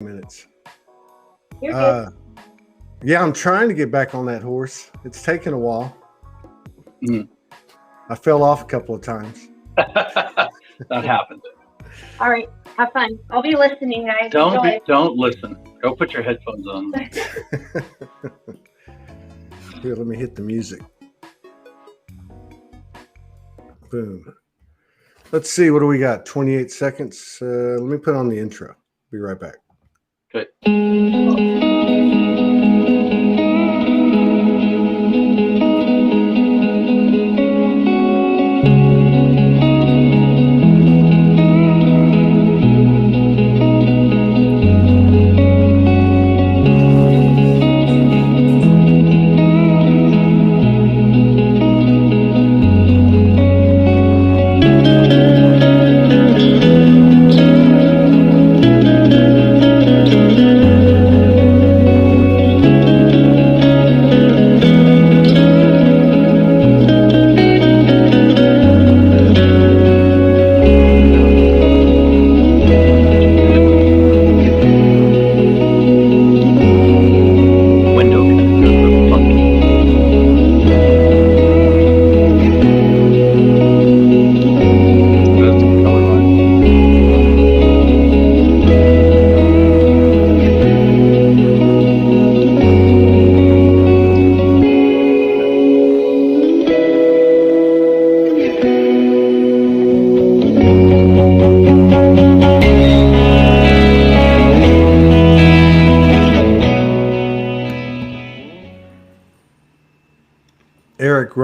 minutes. You're good. Yeah, I'm trying to get back on that horse. It's taken a while. I fell off a couple of times. That happened. All right, have fun. I'll be listening, guys. Don't listen. Go put your headphones on. Here, let me hit the music. Boom. Let's see, what do we got? 28 seconds. Let me put on the intro. Be right back. Good.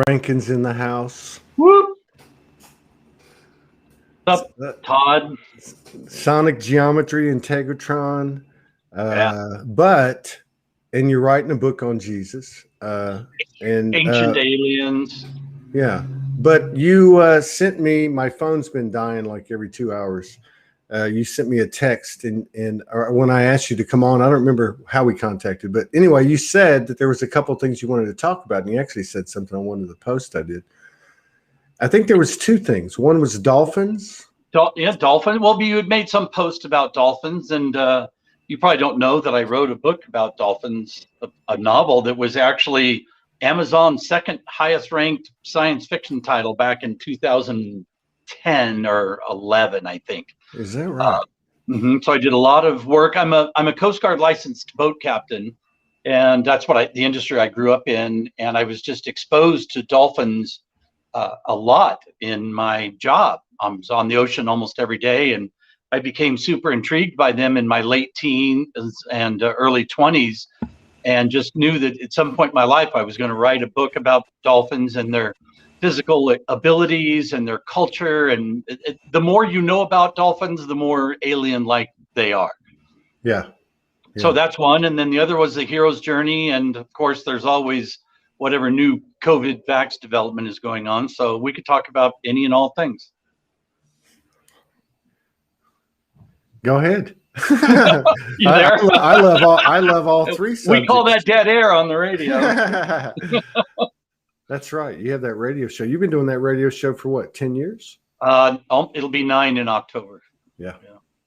Rankin's in the house. Whoop! What's up, Todd? Sonic Geometry, Integratron. And you're writing a book on Jesus. And Ancient Aliens. Yeah. But you sent me, my phone's been dying like every 2 hours. You sent me a text and when I asked you to come on, I don't remember how we contacted, but anyway, you said that there was a couple of things you wanted to talk about, and you actually said something on one of the posts I did. I think there was two things. One was dolphins. Dolphin. Well, you had made some post about dolphins, and you probably don't know that I wrote a book about dolphins, a novel that was actually Amazon's second highest ranked science fiction title back in 2010 or 11, I think. Is that right? So I did a lot of work. I'm a Coast Guard licensed boat captain, and that's what the industry I grew up in. And I was just exposed to dolphins a lot in my job. I was on the ocean almost every day, and I became super intrigued by them in my late teens and early 20s, and just knew that at some point in my life I was going to write a book about dolphins and their physical abilities and their culture. And the more you know about dolphins, the more alien-like they are. Yeah. So that's one. And then the other was the hero's journey. And of course, there's always whatever new COVID vax development is going on. So we could talk about any and all things. Go ahead. You there? I love all three subjects. We call that dead air on the radio. That's right. You have that radio show. You've been doing that radio show for what, 10 years? It'll be 9 in October. Yeah.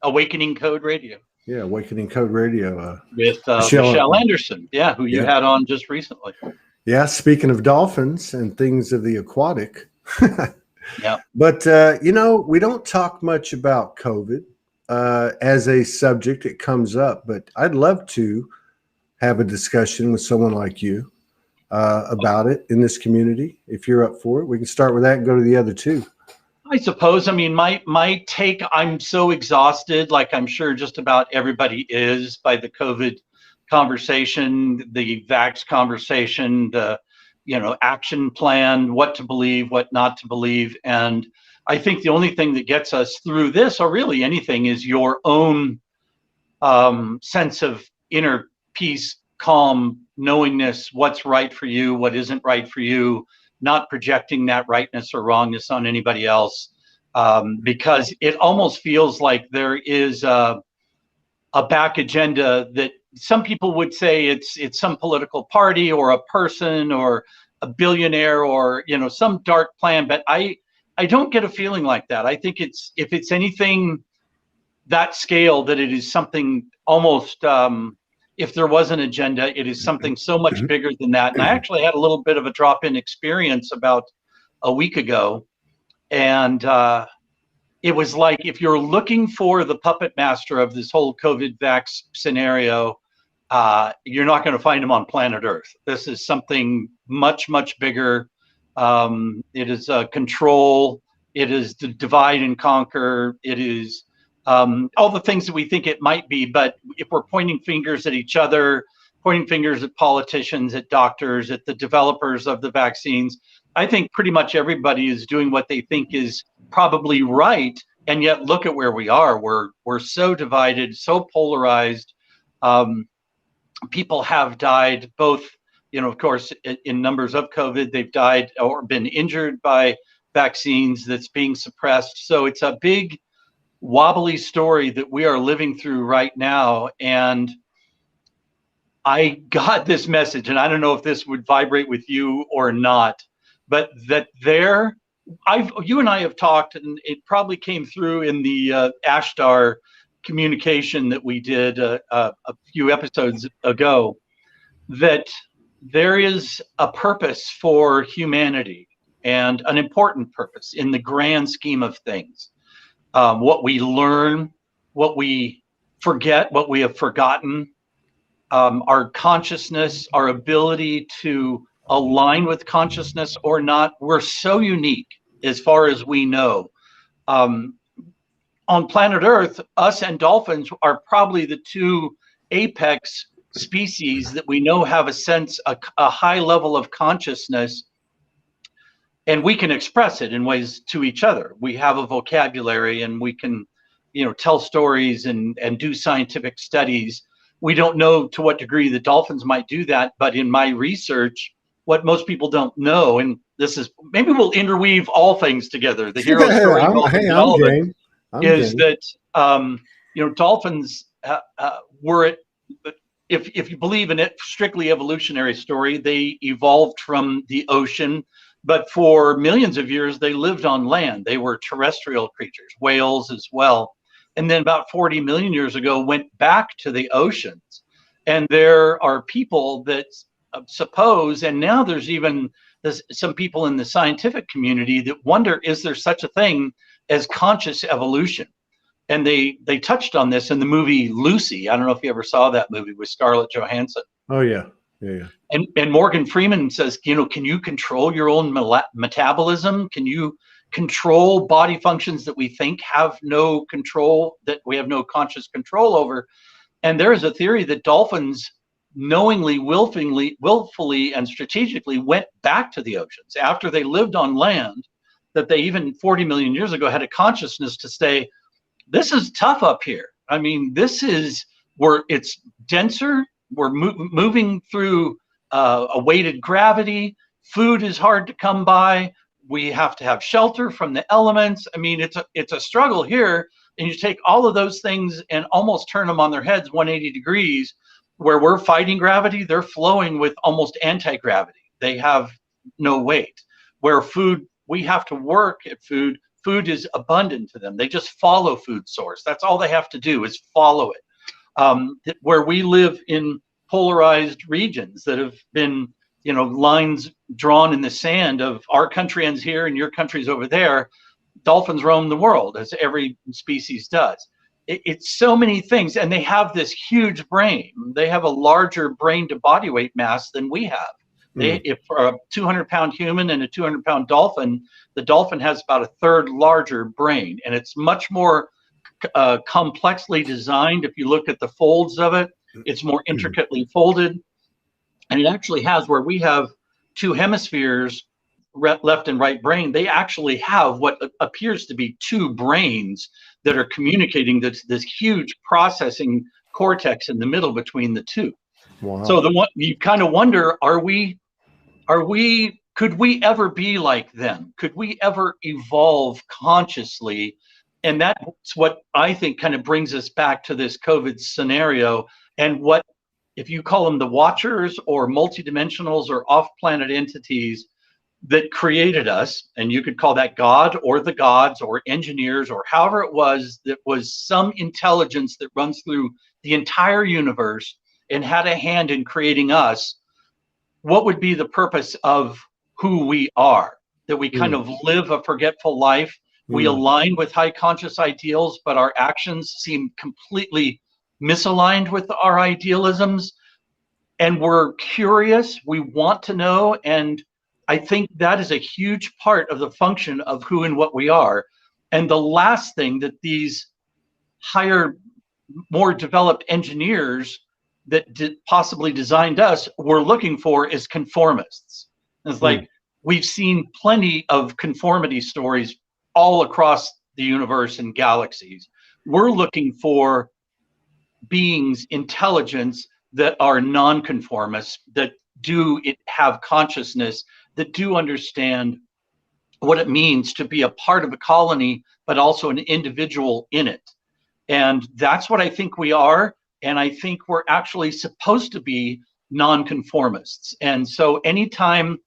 Awakening Code Radio. Yeah, Awakening Code Radio. With Michelle Anderson, who you had on just recently. Yeah, speaking of dolphins and things of the aquatic. Yeah. But, we don't talk much about COVID as a subject. It comes up, but I'd love to have a discussion with someone like you about it in this community. If you're up for it, we can start with that and go to the other two. I suppose. I mean, my take, I'm so exhausted, like I'm sure just about everybody is, by the COVID conversation, the vax conversation, the, action plan, what to believe, what not to believe. And I think the only thing that gets us through this, or really anything, is your own sense of inner peace, calm, knowingness, what's right for you, what isn't right for you, not projecting that rightness or wrongness on anybody else, because it almost feels like there is a back agenda that some people would say it's some political party or a person or a billionaire or some dark plan, but I don't get a feeling like that. I think if it's anything that scale that it is something almost, if there was an agenda, it is something so much bigger than that. And I actually had a little bit of a drop-in experience about a week ago. And it was like, if you're looking for the puppet master of this whole COVID vax scenario, you're not going to find him on planet Earth. This is something much, much bigger. It is control. It is the divide and conquer. It is all the things that we think it might be. But if we're pointing fingers at each other, pointing fingers at politicians, at doctors, at the developers of the vaccines, I think pretty much everybody is doing what they think is probably right. And yet look at where we are. We're so divided, so polarized. People have died both, of course, in numbers of COVID, they've died or been injured by vaccines that's being suppressed. So it's a big wobbly story that we are living through right now. And I got this message, and I don't know if this would vibrate with you or not, but that you and I have talked, and it probably came through in the Ashtar communication that we did a few episodes ago, that there is a purpose for humanity, and an important purpose in the grand scheme of things. What we learn, what we forget, what we have forgotten, our consciousness, our ability to align with consciousness or not, we're so unique as far as we know. On planet Earth, us and dolphins are probably the two apex species that we know have a high level of consciousness, and we can express it in ways to each other. We have a vocabulary, and we can, tell stories and do scientific studies. We don't know to what degree the dolphins might do that, but in my research, what most people don't know, and this is, maybe we'll interweave all things together, the hero story, is that dolphins were, if you believe in it, strictly evolutionary story, they evolved from the ocean, but for millions of years they lived on land. They were terrestrial creatures, whales as well, and then about 40 million years ago went back to the oceans. And there are people that suppose, and now there's some people in the scientific community that wonder, is there such a thing as conscious evolution? And they touched on this in the movie Lucy. I don't know if you ever saw that movie with Scarlett Johansson. Oh yeah. And Morgan Freeman says, can you control your own metabolism? Can you control body functions that we think have no control, that we have no conscious control over? And there is a theory that dolphins knowingly, willfully, and strategically went back to the oceans after they lived on land, that they even 40 million years ago had a consciousness to say, this is tough up here. I mean, this is where it's denser. We're moving through a weighted gravity. Food is hard to come by. We have to have shelter from the elements. I mean, it's a struggle here. And you take all of those things and almost turn them on their heads 180 degrees. Where we're fighting gravity, they're flowing with almost anti-gravity. They have no weight. Where food, we have to work at food. Food is abundant to them. They just follow food source. That's all they have to do is follow it. Where we live in polarized regions that have been, lines drawn in the sand of our country ends here and your country's over there. Dolphins roam the world, as every species does. It's so many things, and they have this huge brain. They have a larger brain to body weight mass than we have. If for a 200-pound human and a 200-pound dolphin, the dolphin has about a third larger brain, and it's much more complexly designed. If you look at the folds of it, it's more intricately folded, and it actually has, where we have two hemispheres, left and right brain, they actually have what appears to be two brains that are communicating this huge processing cortex in the middle between the two. Wow. So you kind of wonder, could we ever be like them? Could we ever evolve consciously? And that's what I think kind of brings us back to this COVID scenario. And what, if you call them the watchers or multidimensionals or off-planet entities, that created us, and you could call that God or the gods or engineers or however it was, that was some intelligence that runs through the entire universe and had a hand in creating us, what would be the purpose of who we are? That we kind of live a forgetful life. We align with high conscious ideals, but our actions seem completely misaligned with our idealisms. And we're curious, we want to know, and I think that is a huge part of the function of who and what we are. And the last thing that these higher, more developed engineers that possibly designed us were looking for is conformists. It's like we've seen plenty of conformity stories all across the universe and galaxies. We're looking for beings, intelligence that are non-conformists, that do have consciousness, that do understand what it means to be a part of a colony, but also an individual in it. And that's what I think we are. And I think we're actually supposed to be non-conformists. And so anytime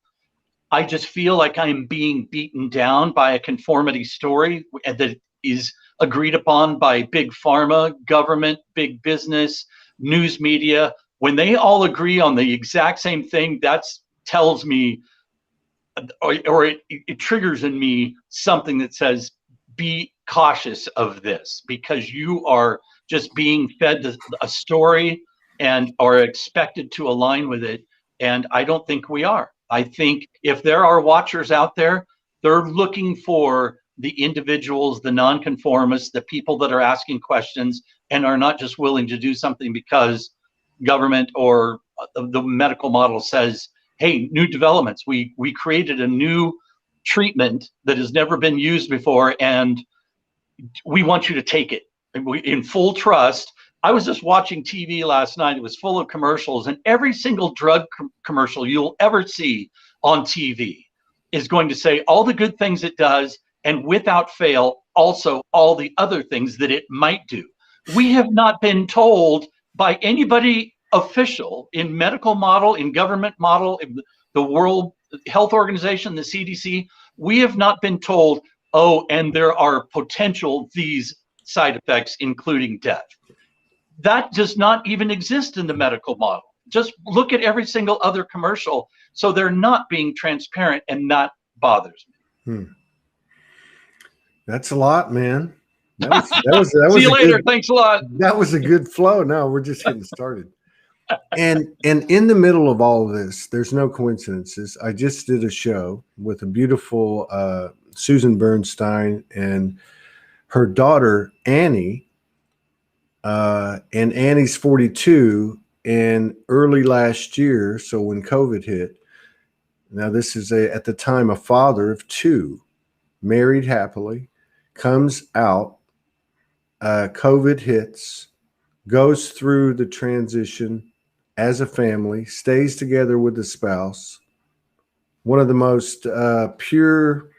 I just feel like I'm being beaten down by a conformity story that is agreed upon by big pharma, government, big business, news media, when they all agree on the exact same thing, that tells me, or it triggers in me something that says, be cautious of this, because you are just being fed a story and are expected to align with it. And I don't think we are. I think if there are watchers out there, they're looking for the individuals, the nonconformists, the people that are asking questions and are not just willing to do something because government or the medical model says, hey, new developments. We created a new treatment that has never been used before, and we want you to take it. In full trust. I was just watching TV last night. It was full of commercials, and every single drug commercial you'll ever see on TV is going to say all the good things it does, and without fail, also all the other things that it might do. We have not been told by anybody official in medical model, in government model, in the World Health Organization, the CDC, we have not been told, oh, and there are potential these side effects, including death. That does not even exist in the medical model. Just look at every single other commercial. So they're not being transparent, and that bothers me. That's a lot, man. That was See you later. Thanks a lot. That was a good flow. No, we're just getting started. And in the middle of all of this, there's no coincidences. I just did a show with a beautiful Susan Bernstein and her daughter, Annie. And Annie's 42, and early last year, so when COVID hit, now this is at the time a father of two, married happily, comes out, COVID hits, goes through the transition as a family, stays together with the spouse. One of the most pure,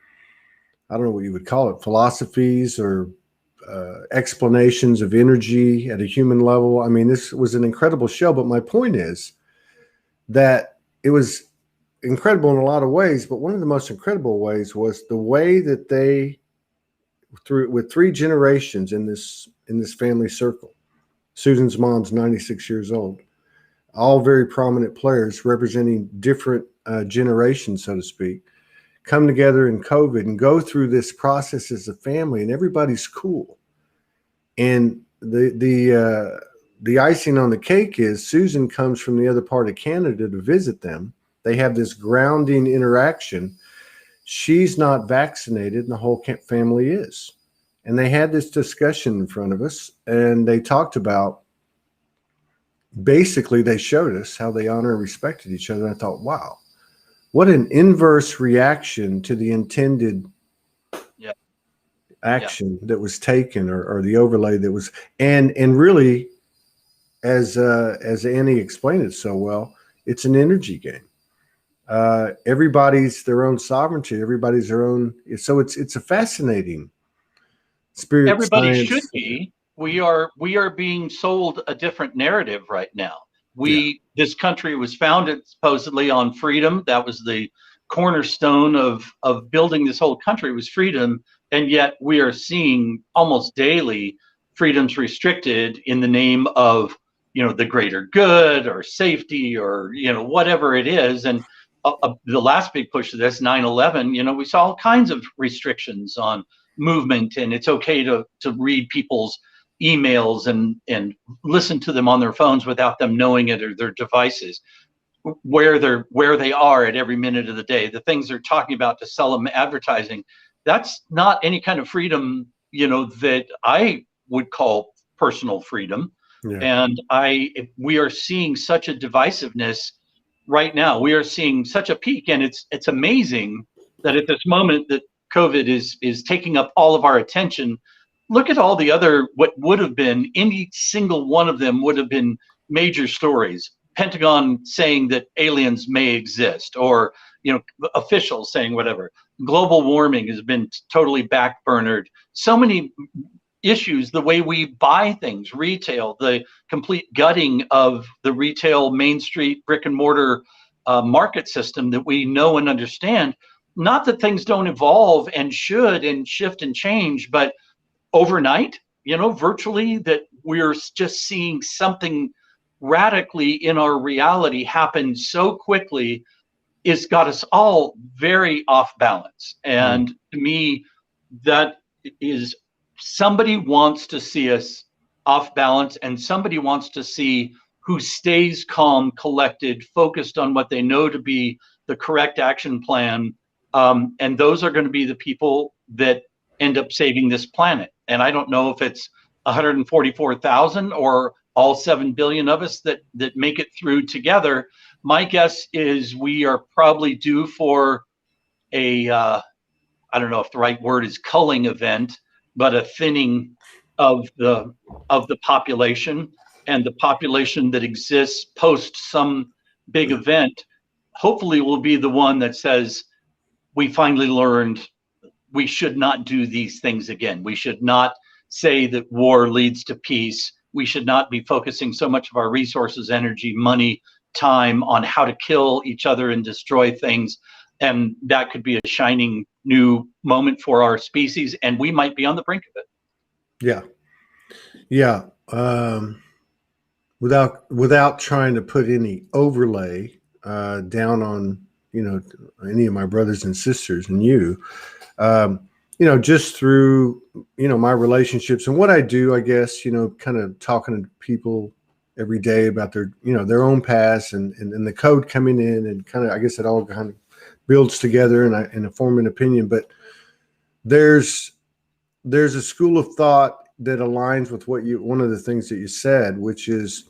I don't know what you would call it, philosophies or explanations of energy at a human level. I mean, this was an incredible show, but my point is that it was incredible in a lot of ways, but one of the most incredible ways was the way that they, with three generations in this family circle. Susan's mom's 96 years old, all very prominent players representing different generations, so to speak, come together in COVID and go through this process as a family, and everybody's cool. And the icing on the cake is Susan comes from the other part of Canada to visit them. They have this grounding interaction. She's not vaccinated, and the whole family is. And they had this discussion in front of us, and they talked about, basically they showed us how they honor and respected each other. And I thought, wow, what an inverse reaction to the intended action that was taken, or the overlay that was, and really, as Annie explained it so well, it's an energy game. Everybody's their own sovereignty. Everybody's their own. So it's a fascinating spirit. Everybody science. Should be. We are being sold a different narrative right now. This country was founded supposedly on freedom. That was the cornerstone of building this whole country was freedom, and yet we are seeing almost daily freedoms restricted in the name of, you know, the greater good or safety or, you know, whatever it is. And the last big push of this, 9/11, you know, we saw all kinds of restrictions on movement, and it's okay to read people's emails and listen to them on their phones without them knowing it, or their devices, where they are at every minute of the day, the things they're talking about to sell them advertising. That's not any kind of freedom, you know, that I would call personal freedom. Yeah. And we are seeing such a divisiveness right now. We are seeing such a peak, and it's amazing that at this moment that COVID is taking up all of our attention. Look at all the other, what would have been, any single one of them would have been major stories. Pentagon saying that aliens may exist, or, you know, officials saying whatever. Global warming has been totally backburnered. So many issues, the way we buy things, retail, the complete gutting of the retail Main Street brick and mortar market system that we know and understand. Not that things don't evolve and should and shift and change, but overnight, you know, virtually, that we're just seeing something radically in our reality happen so quickly, it's got us all very off balance. And to me, that is, somebody wants to see us off balance, and somebody wants to see who stays calm, collected, focused on what they know to be the correct action plan. And those are going to be the people that end up saving this planet. And I don't know if it's 144,000 or all 7 billion of us that make it through together. My guess is we are probably due for a, I don't know if the right word is culling event, but a thinning of the population. And the population that exists post some big event hopefully will be the one that says, we finally learned we should not do these things again. We should not say that war leads to peace. We should not be focusing so much of our resources, energy, money, time on how to kill each other and destroy things. And that could be a shining new moment for our species, and we might be on the brink of it. Yeah. Yeah. Without trying to put any overlay down on, you know, any of my brothers and sisters and you, you know, just through, you know, my relationships and what I do, I guess, you know, kind of talking to people every day about their, you know, their own past and the code coming in, and kind of, I guess it all kind of builds together and I form an opinion. But there's a school of thought that aligns with one of the things that you said, which is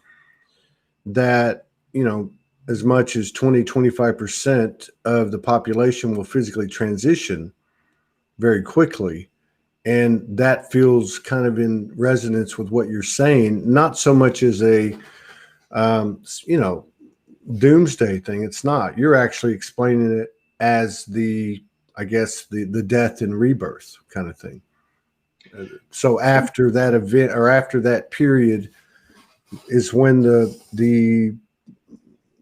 that, you know, as much as 20-25% of the population will physically transition very quickly. And that feels kind of in resonance with what you're saying, not so much as a, you know, doomsday thing. It's not. You're actually explaining it as I guess, the death and rebirth kind of thing. So after that event, or after that period, is when the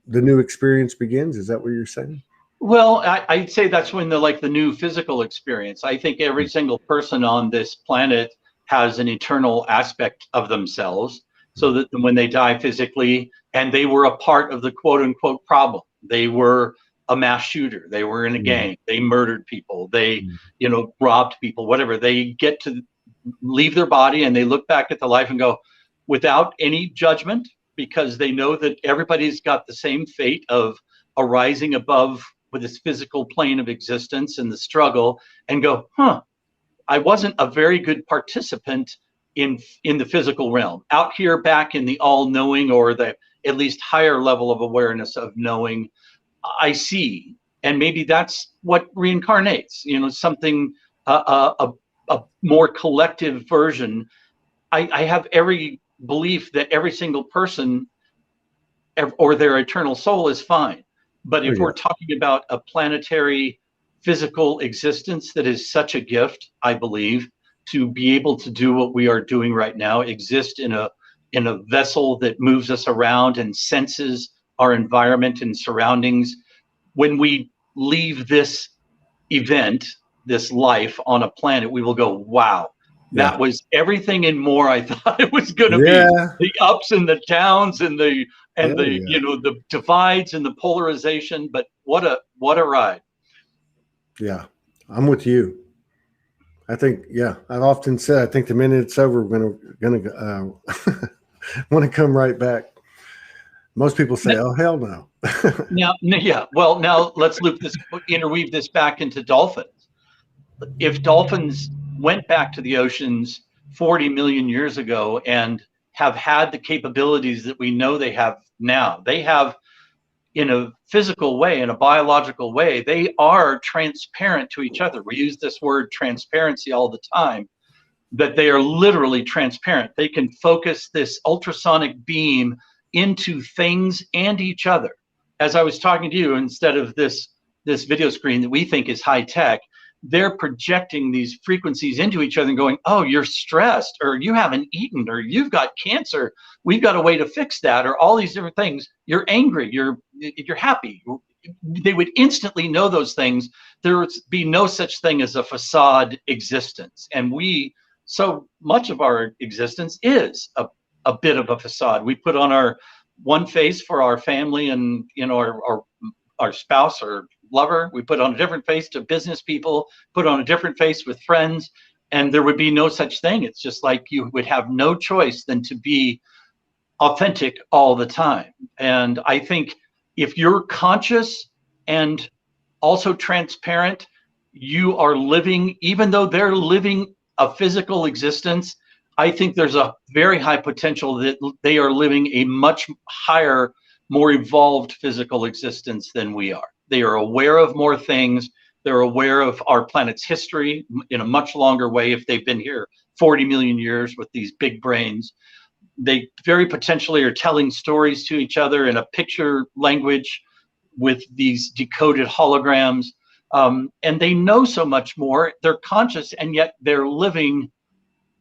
new experience begins. Is that what you're saying? Well, I'd say that's when the new physical experience. I think every single person on this planet has an eternal aspect of themselves, so that when they die physically, and they were a part of the quote unquote problem, they were a mass shooter, they were in a gang, they murdered people, they, you know, robbed people, whatever, they get to leave their body and they look back at the life and go, without any judgment, because they know that everybody's got the same fate of arising above with this physical plane of existence and the struggle, and go, I wasn't a very good participant in the physical realm. Out here back in the all-knowing, or the at least higher level of awareness of knowing, I see. And maybe that's what reincarnates, you know, something, a more collective version. I have every belief that every single person or their eternal soul is fine. But if we're talking about a planetary physical existence that is such a gift, I believe, to be able to do what we are doing right now, exist in a vessel that moves us around and senses our environment and surroundings. When we leave this event, this life on a planet, we will go, wow, that was everything and more I thought it was going to be. The ups and the downs and the you know, the divides and the polarization. But what a ride. Yeah, I'm with you. I think, I've often said, I think the minute it's over, we're gonna want to come right back. Most people say, "Oh, hell no." Well, now let's interweave this back into dolphins. If dolphins went back to the oceans 40 million years ago and have had the capabilities that we know they have now, they have, in a physical way, in a biological way, they are transparent to each other. We use this word transparency all the time, that they are literally transparent. They can focus this ultrasonic beam into things and each other. As I was talking to you, instead of this video screen that we think is high tech, they're projecting these frequencies into each other and going, oh, you're stressed, or you haven't eaten, or you've got cancer. We've got a way to fix that, or all these different things. You're angry, you're happy. They would instantly know those things. There would be no such thing as a facade existence. And so much of our existence is a bit of a facade. We put on our one face for our family and, you know, our spouse or lover. We put on a different face to business people, put on a different face with friends, and there would be no such thing. It's just like you would have no choice than to be authentic all the time. And I think if you're conscious and also transparent, you are living, even though they're living a physical existence, I think there's a very high potential that they are living a much higher, more evolved physical existence than we are. They are aware of more things. They're aware of our planet's history in a much longer way if they've been here 40 million years with these big brains. They very potentially are telling stories to each other in a picture language with these decoded holograms. And they know so much more. They're conscious, and yet they're living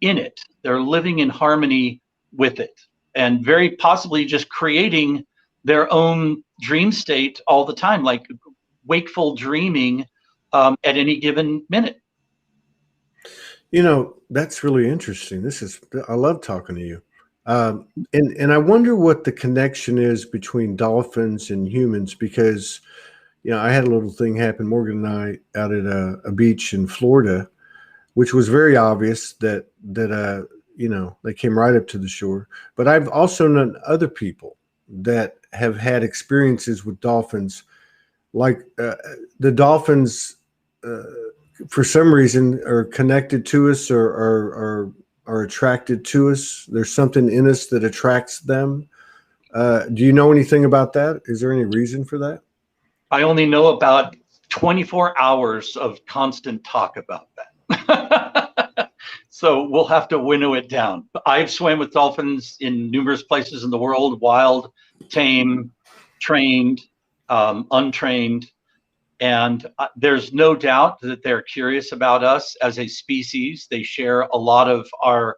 in it. They're living in harmony with it, and very possibly just creating their own dream state all the time, like wakeful dreaming at any given minute. You know, that's really interesting. I love talking to you. And I wonder what the connection is between dolphins and humans, because, you know, I had a little thing happen, Morgan and I, out at a beach in Florida, which was very obvious that you know, they came right up to the shore. But I've also known other people that have had experiences with dolphins, like the dolphins, for some reason, are connected to us or are attracted to us. There's something in us that attracts them. Do you know anything about that? Is there any reason for that? I only know about 24 hours of constant talk about that. So we'll have to winnow it down. I've swam with dolphins in numerous places in the world, wild, tame, trained, untrained. And there's no doubt that they're curious about us as a species. They share a lot of our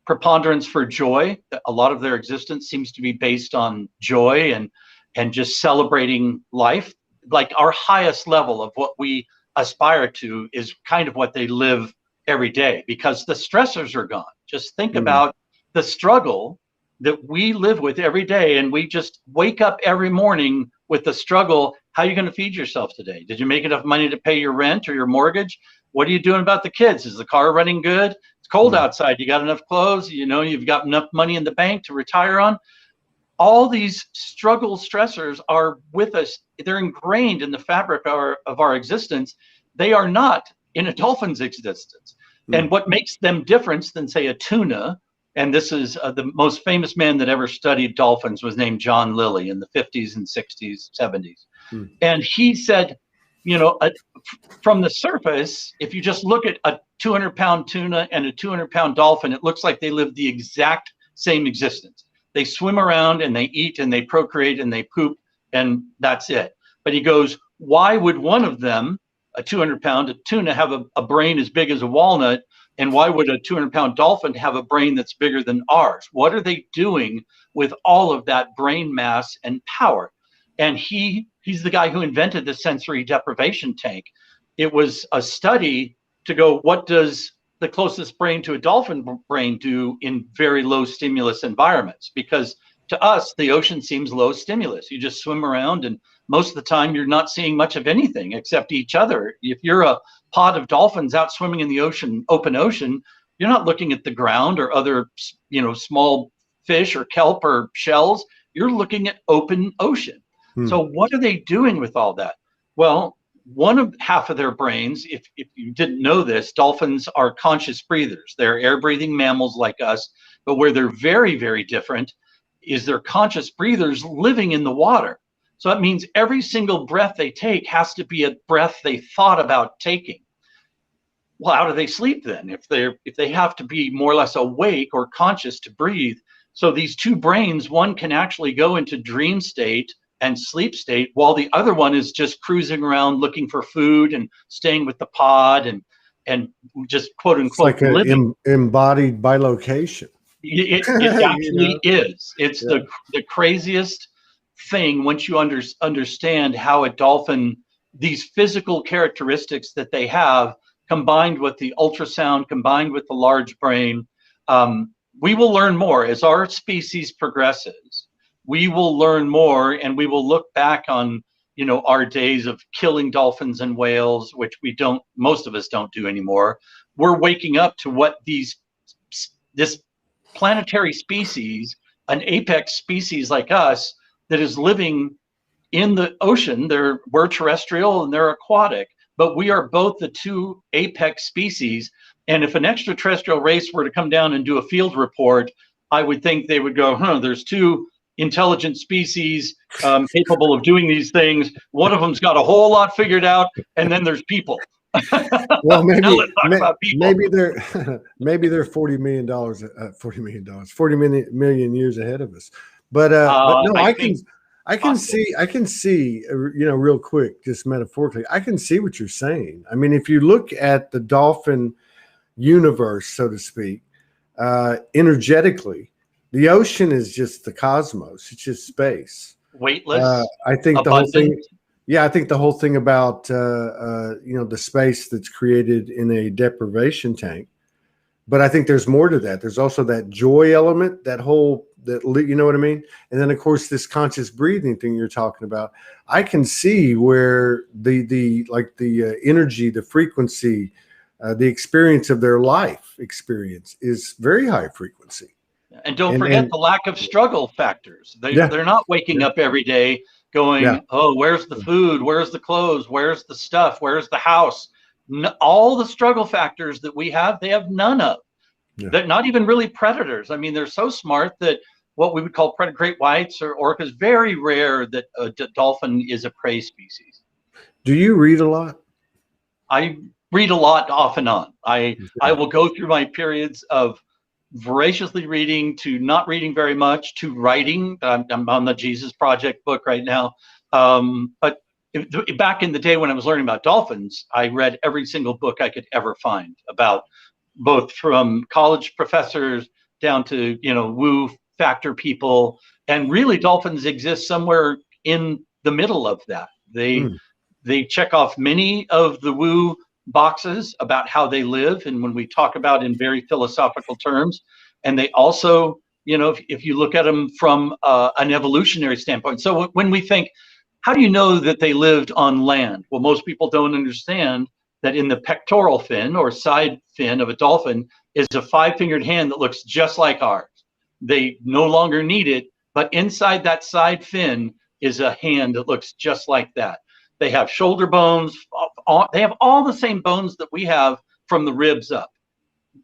preponderance for joy. A lot of their existence seems to be based on joy and just celebrating life. Like our highest level of what we aspire to is kind of what they live every day, because the stressors are gone. Just think about the struggle that we live with every day, and we just wake up every morning with the struggle. How are you going to feed yourself today? Did you make enough money to pay your rent or your mortgage? What are you doing about the kids? Is the car running good? It's cold outside. You got enough clothes? You know, you've got enough money in the bank to retire on? All these struggle stressors are with us. They're ingrained in the fabric of our existence. They are not in a dolphin's existence. And what makes them different than, say, a tuna, and this is the most famous man that ever studied dolphins was named John Lilly in the 50s and 60s, 70s. And he said, you know, from the surface, if you just look at a 200-pound tuna and a 200-pound dolphin, it looks like they live the exact same existence. They swim around and they eat and they procreate and they poop, and that's it. But he goes, why would one of them, a 200-pound tuna, have a brain as big as a walnut? And why would a 200-pound dolphin have a brain that's bigger than ours? What are they doing with all of that brain mass and power? And he's the guy who invented the sensory deprivation tank. It was a study to go, what does the closest brain to a dolphin brain do in very low stimulus environments? Because to us, the ocean seems low stimulus. You just swim around, and most of the time you're not seeing much of anything except each other. If you're a pod of dolphins out swimming in the ocean, open ocean, you're not looking at the ground or other, small fish or kelp or shells. You're looking at open ocean. So what are they doing with all that? Well, half of their brains, if you didn't know this, dolphins are conscious breathers. They're air-breathing mammals like us, but where they're very, very different is they're conscious breathers living in the water. So that means every single breath they take has to be a breath they thought about taking. Well, how do they sleep then? If they have to be more or less awake or conscious to breathe. So these two brains, one can actually go into dream state and sleep state, while the other one is just cruising around looking for food and staying with the pod and just quote unquote it's like living. Embodied bilocation. It actually is. It's the craziest thing once you understand how a dolphin, these physical characteristics that they have, combined with the ultrasound, combined with the large brain. We will learn more as our species progresses. We will learn more, and we will look back on, our days of killing dolphins and whales, which most of us don't do anymore. We're waking up to what this planetary species, an apex species like us, that is living in the ocean. We're terrestrial and they're aquatic, but we are both the two apex species. And if an extraterrestrial race were to come down and do a field report, I would think they would go, there's two intelligent species capable of doing these things. One of them's got a whole lot figured out, and then there's people. Well, maybe Now let's talk about people. maybe they're $40 million years ahead of us. But no, I can see, real quick, just metaphorically, I can see what you're saying. I mean, if you look at the dolphin universe, so to speak, energetically, the ocean is just the cosmos. It's just space. Weightless. I think abundant. the whole thing. Yeah, I think the whole thing about the space that's created in a deprivation tank. But I think there's more to that. There's also that joy element, you know what I mean? And then of course this conscious breathing thing you're talking about. I can see where the energy, the frequency, the experience of their life experience is very high frequency. And don't forget the lack of struggle factors. They're not waking up every day going, oh, where's the food? Where's the clothes? Where's the stuff? Where's the house? All the struggle factors that we have, they have none of. They're not even really predators. I mean, they're so smart that what we would call great whites or orcas, very rare that a dolphin is a prey species. Do you read a lot? I read a lot off and on. I will go through my periods of voraciously reading to not reading very much to writing. I'm on the Jesus Project book right now. But back in the day when I was learning about dolphins, I read every single book I could ever find about, both from college professors down to, woo factor people. And really dolphins exist somewhere in the middle of that. They check off many of the woo boxes about how they live, and when we talk about in very philosophical terms, and they also, if you look at them from an evolutionary standpoint. So when we think, how do you know that they lived on land? Well, most people don't understand that in the pectoral fin or side fin of a dolphin is a 5-fingered hand that looks just like ours. They no longer need it, but inside that side fin is a hand that looks just like that. They have shoulder bones. They have all the same bones that we have from the ribs up.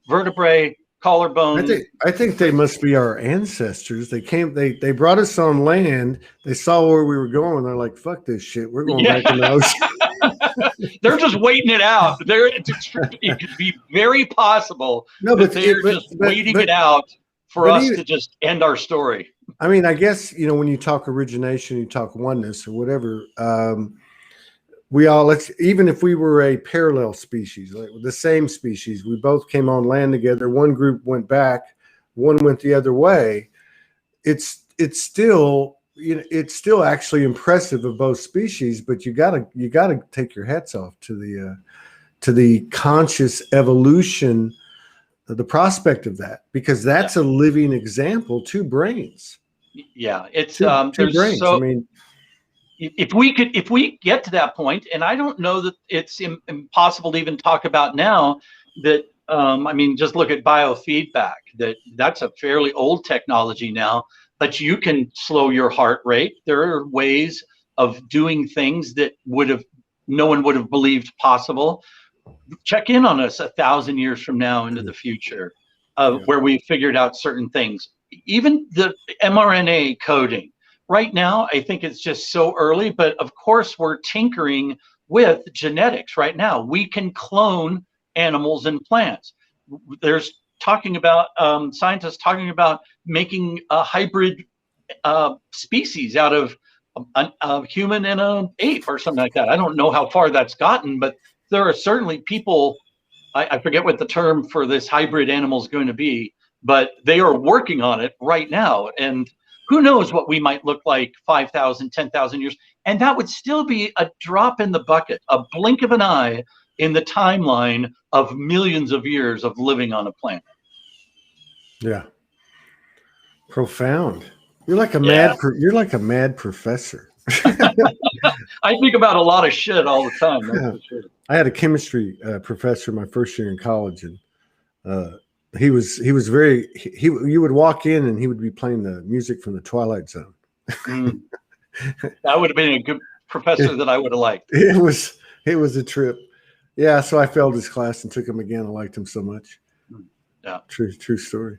Vertebrae, collarbones. I think they must be our ancestors. They brought us on land. They saw where we were going. They're like, fuck this shit. We're going back in the ocean. They're just waiting it out. It could be very possible that they're just waiting it out for us to just end our story. I mean, I guess, when you talk origination, you talk oneness or whatever, even if we were a parallel species, like the same species, we both came on land together. One group went back, one went the other way. It's still it's still actually impressive of both species, but you gotta take your hats off to the conscious evolution, the prospect of that, because that's a living example. Two brains. Yeah, it's Two there's brains. so I mean, if we get to that point, and I don't know that it's impossible to even talk about now, that I mean, just look at biofeedback. That's a fairly old technology now, but you can slow your heart rate. There are ways of doing things that no one would have believed possible. Check in on us 1,000 years from now into the future, where we figured out certain things. Even the mRNA coding. Right now, I think it's just so early, but of course we're tinkering with genetics right now. We can clone animals and plants. There's talking about scientists talking about making a hybrid species out of a human and an ape or something like that. I don't know how far that's gotten, but there are certainly people, I forget what the term for this hybrid animal is going to be, but they are working on it right now. And who knows what we might look like 5,000, 10,000 years. And that would still be a drop in the bucket, a blink of an eye in the timeline of millions of years of living on a planet. Yeah. Profound. You're like a mad professor. I think about a lot of shit all the time. That's for sure. I had a chemistry professor my first year in college, and he was very, you would walk in and he would be playing the music from the Twilight Zone. That would have been a good professor that I would have liked. It was a trip. Yeah, so I failed his class and took him again. I liked him so much. Yeah, true story.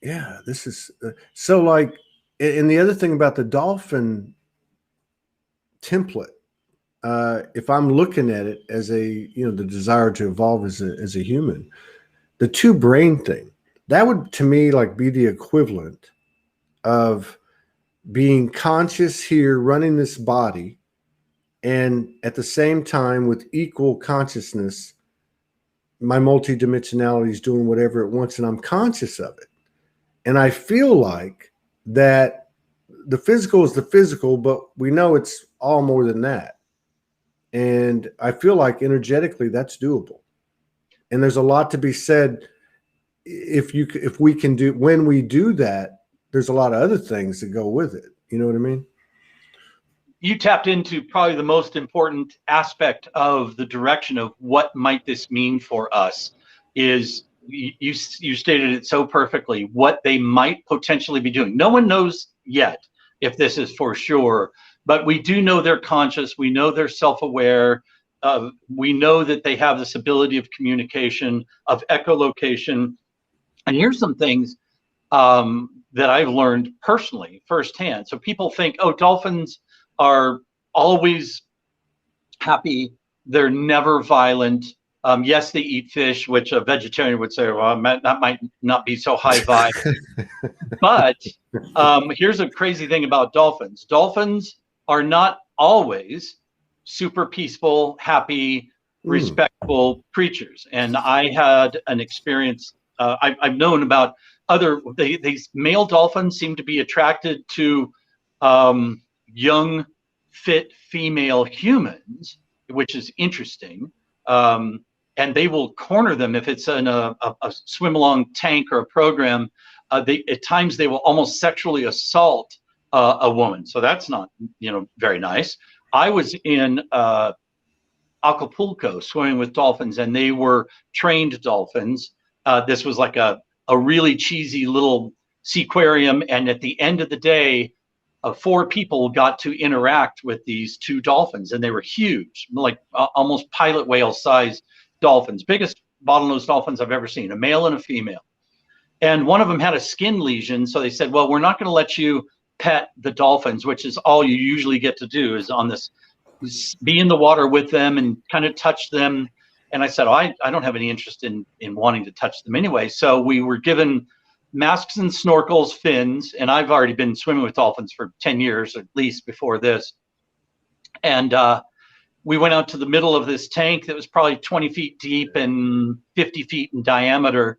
Yeah, this is so like, and the other thing about the dolphin template, if I'm looking at it as the desire to evolve as a human, the two brain thing, that would to me like be the equivalent of being conscious here, running this body, and at the same time with equal consciousness, my multidimensionality is doing whatever it wants, and I'm conscious of it. And I feel like that the physical is the physical, but we know it's all more than that. And I feel like energetically that's doable. And there's a lot to be said if we can do, when we do that, there's a lot of other things that go with it. You know what I mean? You tapped into probably the most important aspect of the direction of what might this mean for us is you stated it so perfectly, what they might potentially be doing. No one knows yet if this is for sure, but we do know they're conscious. We know they're self-aware. We know that they have this ability of communication, of echolocation. And here's some things that I've learned personally, firsthand. So people think, oh, dolphins are always happy. They're never violent. Yes, they eat fish, which a vegetarian would say, well, that might not be so high vibe. But here's a crazy thing about dolphins. Dolphins are not always super peaceful, happy, respectful creatures. And I had an experience, I've known about these male dolphins seem to be attracted to young, fit female humans, which is interesting. And they will corner them if it's in a swim along tank or a program. At times they will almost sexually assault a woman. So that's not, very nice. I was in Acapulco swimming with dolphins, and they were trained dolphins. This was like a really cheesy little seaquarium. And at the end of the day, 4 people got to interact with these 2 dolphins, and they were huge, like almost pilot whale sized dolphins, biggest bottlenose dolphins I've ever seen, a male and a female. And one of them had a skin lesion. So they said, well, we're not going to let you pet the dolphins, which is all you usually get to do is on this, be in the water with them and kind of touch them. And I said, oh, I don't have any interest in wanting to touch them anyway. So we were given masks and snorkels, fins, and I've already been swimming with dolphins for 10 years, at least before this. And we went out to the middle of this tank that was probably 20 feet deep and 50 feet in diameter.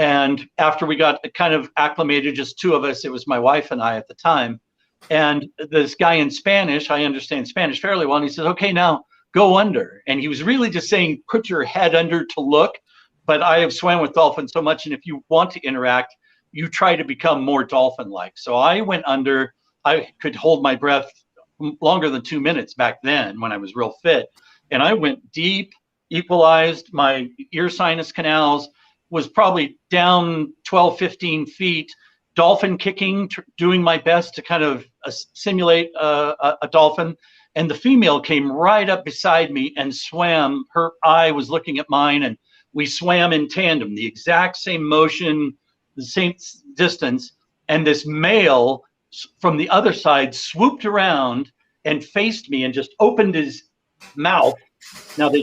And after we got kind of acclimated, just two of us, it was my wife and I at the time. And this guy in Spanish, I understand Spanish fairly well, and he says, okay, now go under. And he was really just saying, put your head under to look. But I have swam with dolphins so much, and if you want to interact, you try to become more dolphin-like. So I went under. I could hold my breath longer than 2 minutes back then when I was real fit. And I went deep, equalized my ear sinus canals, was probably down 12, 15 feet, dolphin kicking, doing my best to kind of simulate a dolphin. And the female came right up beside me and swam. Her eye was looking at mine, and we swam in tandem, the exact same motion, the same distance. And this male from the other side swooped around and faced me and just opened his mouth. Now they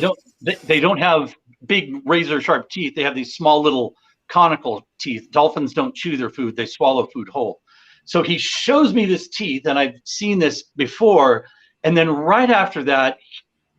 don't have big razor sharp teeth. They have these small little conical teeth. Dolphins don't chew their food. They swallow food whole. So he shows me this teeth, and I've seen this before. And then right after that,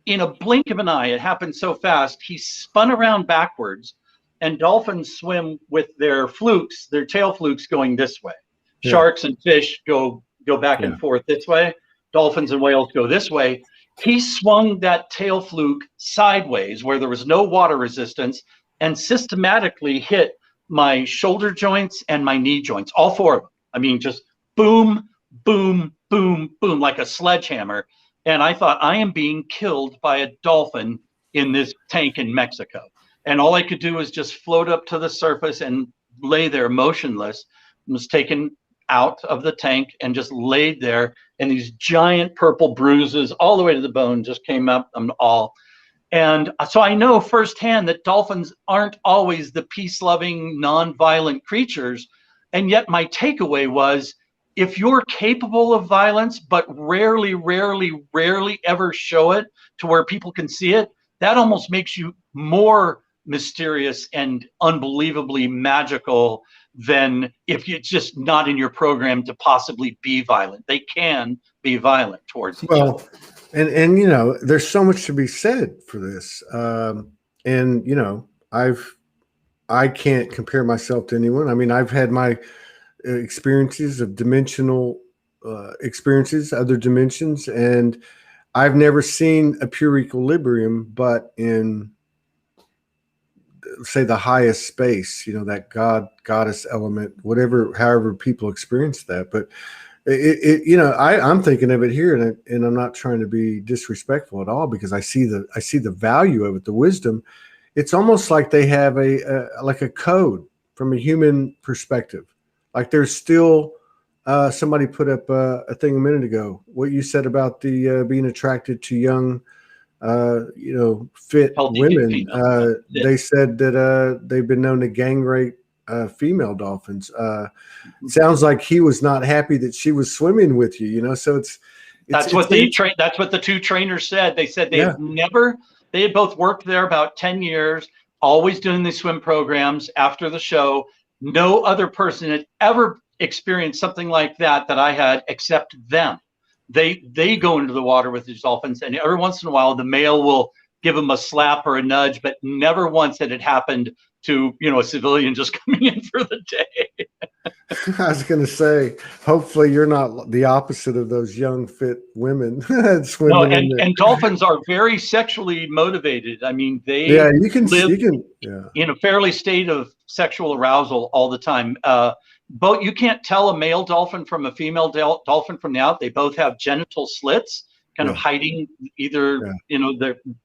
in a blink of an eye, it happened so fast, he spun around backwards, and dolphins swim with their flukes, their tail flukes going this way. Yeah. Sharks and fish go back and forth this way. Dolphins and whales go this way. He swung that tail fluke sideways where there was no water resistance and systematically hit my shoulder joints and my knee joints, all four of them. I mean, just boom, boom, boom, boom, like a sledgehammer. And I thought, I am being killed by a dolphin in this tank in Mexico. And all I could do was just float up to the surface and lay there motionless. I was taken out of the tank and just laid there, and these giant purple bruises all the way to the bone just came up all. And so I know firsthand that dolphins aren't always the peace-loving, non-violent creatures. And yet my takeaway was, if you're capable of violence, but rarely ever show it to where people can see it, that almost makes you more mysterious and unbelievably magical than if it's just not in your program to possibly be violent. They can be violent towards each other. And you know, there's so much to be said for this. And you know, I can't compare myself to anyone. I mean, I've had my experiences of dimensional experiences, other dimensions, and I've never seen a pure equilibrium, but in, say, the highest space, you know, that goddess element, whatever, however people experience that. But it you know, I'm thinking of it here, and I'm not trying to be disrespectful at all, because I see the value of it, the wisdom. It's almost like they have like a code from a human perspective. Like there's still somebody put up a thing a minute ago, what you said about the being attracted to young, you know, fit healthy women. They said that they've been known to gang rape female dolphins. Sounds like he was not happy that she was swimming with you, you know. So that's what the two trainers said. They said they had both worked there about 10 years, always doing these swim programs after the show. No other person had ever experienced something like that I had, except them. They go into the water with these dolphins, and every once in a while the male will give them a slap or a nudge, but never once had it happened to, you know, a civilian just coming in for the day. I was going to say, hopefully you're not the opposite of those young, fit women. No, and dolphins are very sexually motivated. I mean, they live in a fairly state of sexual arousal all the time. But you can't tell a male dolphin from a female dolphin from the out. They both have genital slits, kind of hiding either you know,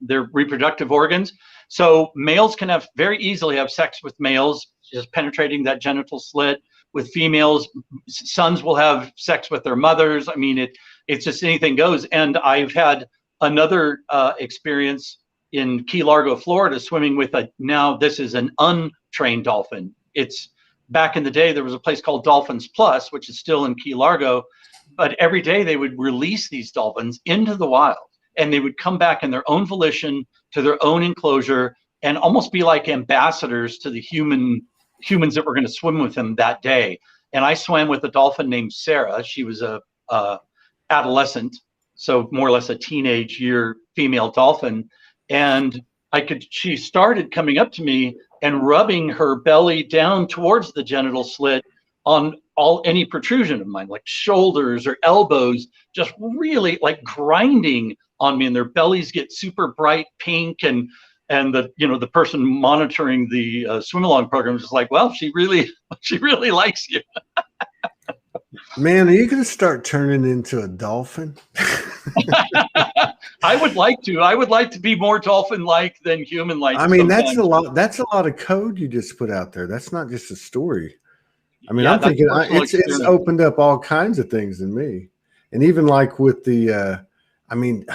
their reproductive organs. So males can very easily have sex with males, just penetrating that genital slit. With females, sons will have sex with their mothers. I mean, it's just anything goes. And I've had another experience in Key Largo, Florida, swimming with now this is an untrained dolphin. It's back in the day, there was a place called Dolphins Plus, which is still in Key Largo, but every day they would release these dolphins into the wild, and they would come back in their own volition to their own enclosure and almost be like ambassadors to the humans that were going to swim with them that day. And I swam with a dolphin named Sarah. She was a adolescent, so more or less a teenage year female dolphin. And she started coming up to me and rubbing her belly down towards the genital slit on any protrusion of mine, like shoulders or elbows, just really like grinding on me, and their bellies get super bright pink, and the person monitoring the swim along program is just like, well, she really likes you. Man, are you going to start turning into a dolphin? I would like to. I would like to be more dolphin-like than human-like. I mean, that's sometimes. That's a lot of code you just put out there. That's not just a story. I mean, Yeah, I'm thinking it's experience. opened up all kinds of things in me, and even like with the, I mean,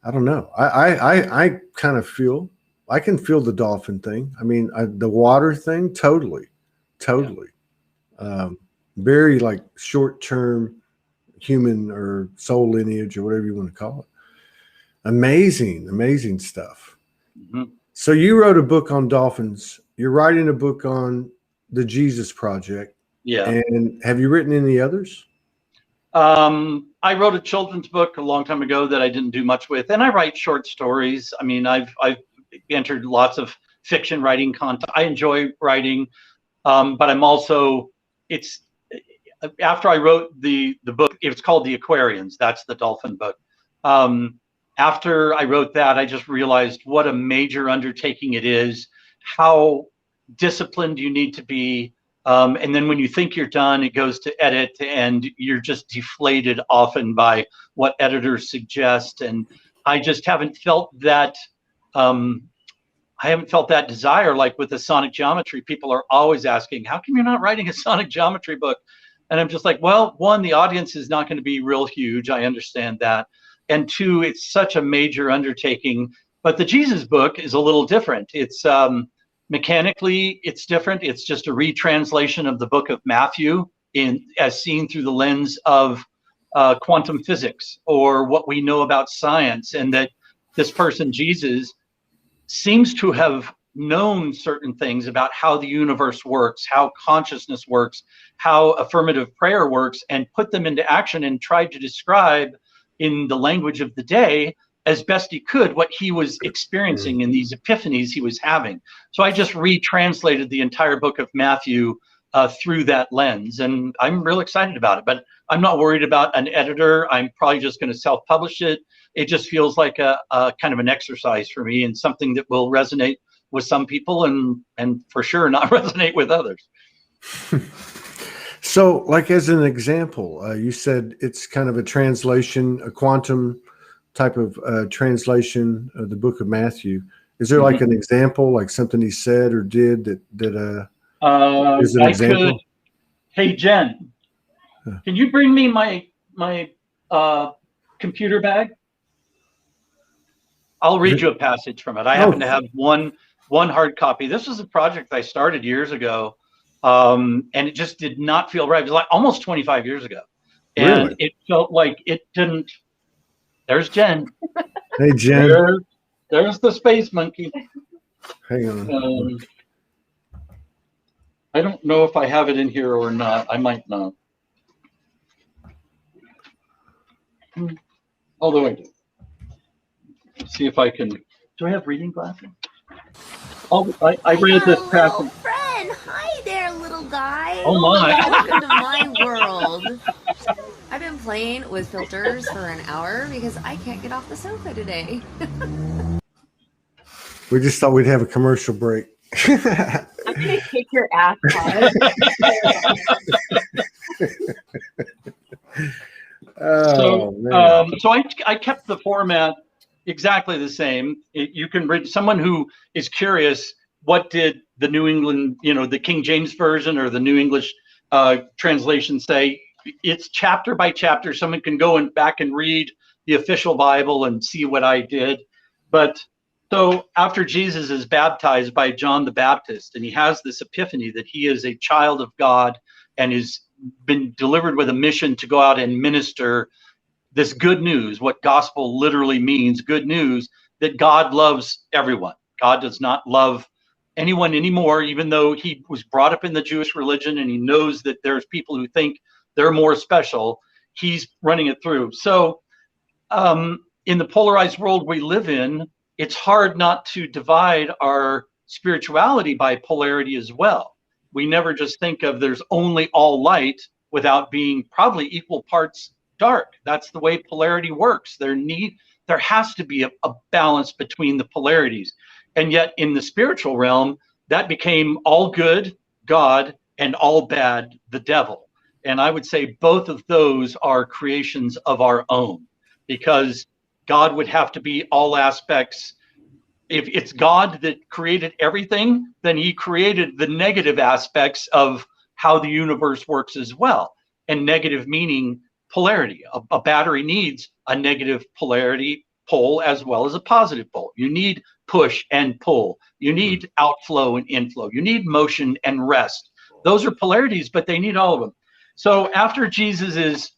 I don't know. I kind of feel, I can feel the dolphin thing. I mean, the water thing, totally. Very like short-term human or soul lineage or whatever you want to call it. Amazing stuff. Mm-hmm. So you wrote a book on dolphins. You're writing a book on the Jesus Project. Yeah. And have you written any others? I wrote a children's book a long time ago that I didn't do much with, and I write short stories. I mean, I've entered lots of fiction writing content. I enjoy writing, but I'm also, after I wrote the book, it was called The Aquarians. That's the dolphin book. After I wrote that, I just realized what a major undertaking it is, how disciplined you need to be. And then when you think you're done, it goes to edit, and you're just deflated often by what editors suggest. And I just haven't felt that. I haven't felt that desire. Like with the sonic geometry, people are always asking, how come you're not writing a sonic geometry book? And I'm just like, well, one, the audience is not going to be real huge. I understand that. And two, it's such a major undertaking. But the Jesus book is a little different. It's mechanically, it's different. It's just a retranslation of the book of Matthew as seen through the lens of quantum physics, or what we know about science. And that this person, Jesus, seems to have known certain things about how the universe works, how consciousness works, how affirmative prayer works, and put them into action and tried to describe in the language of the day as best he could what he was experiencing in these epiphanies he was having. So I just retranslated the entire book of Matthew through that lens, and I'm real excited about it. But I'm not worried about an editor. I'm probably just going to self-publish it. It just feels like a kind of an exercise for me, and something that will resonate with some people and for sure not resonate with others. So, like as an example, you said it's kind of a translation, a quantum type of translation of the book of Matthew. Is there like an example, like something he said or did that is an example? Hey, Jen, can you bring me my computer bag? I'll read you a passage from it. I happen to have one hard copy. This was a project I started years ago, and it just did not feel right. It was like almost 25 years ago. And Really? It felt like it didn't. There's Jen. Hey, Jen. There's the space monkey. Hang on. I don't know if I have it in here or not. I might not. Although I do. Let's see if I can. Do I have reading glasses? I read this passage. Friend, hi there, little guy. Oh my! Welcome to my world. I've been playing with filters for an hour because I can't get off the sofa today. We just thought we'd have a commercial break. I'm gonna kick your ass, Todd. So I kept the format exactly the same. You can read, someone who is curious, what did the New England, the King James Version or the New English translation say? It's chapter by chapter. Someone can go back and read the official Bible and see what I did. But so after Jesus is baptized by John the Baptist, and he has this epiphany that he is a child of God and has been delivered with a mission to go out and minister this good news, what gospel literally means, good news, that God loves everyone. God does not love anyone anymore, even though he was brought up in the Jewish religion and he knows that there's people who think they're more special. He's running it through. So in the polarized world we live in, it's hard not to divide our spirituality by polarity as well. We never just think of there's only all light without being probably equal parts dark. That's the way polarity works. There has to be a balance between the polarities. And yet in the spiritual realm, that became all good, God, and all bad, the devil. And I would say both of those are creations of our own, because God would have to be all aspects. If it's God that created everything, then he created the negative aspects of how the universe works as well. And negative meaning polarity. A battery needs a negative polarity pole as well as a positive pole. You need push and pull. You need outflow and inflow. You need motion and rest. Those are polarities, but they need all of them. So after Jesus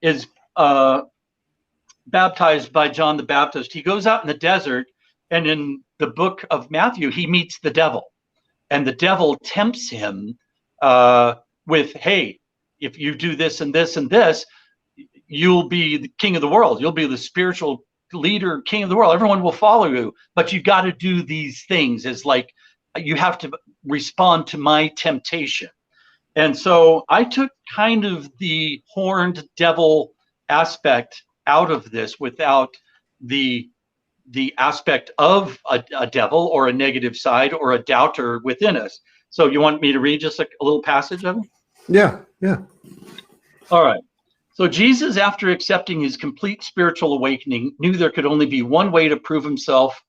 is baptized by John the Baptist, he goes out in the desert, and in the book of Matthew, he meets the devil. And the devil tempts him with, hey, if you do this and this and this, you'll be the king of the world. You'll be the spiritual leader, king of the world. Everyone will follow you, but you got to do these things. It's like you have to respond to my temptation. And so I took kind of the horned devil aspect out of this without the aspect of a devil or a negative side or a doubter within us. So you want me to read just a little passage of it? Yeah. All right. So Jesus, after accepting his complete spiritual awakening, knew there could only be one way to prove himself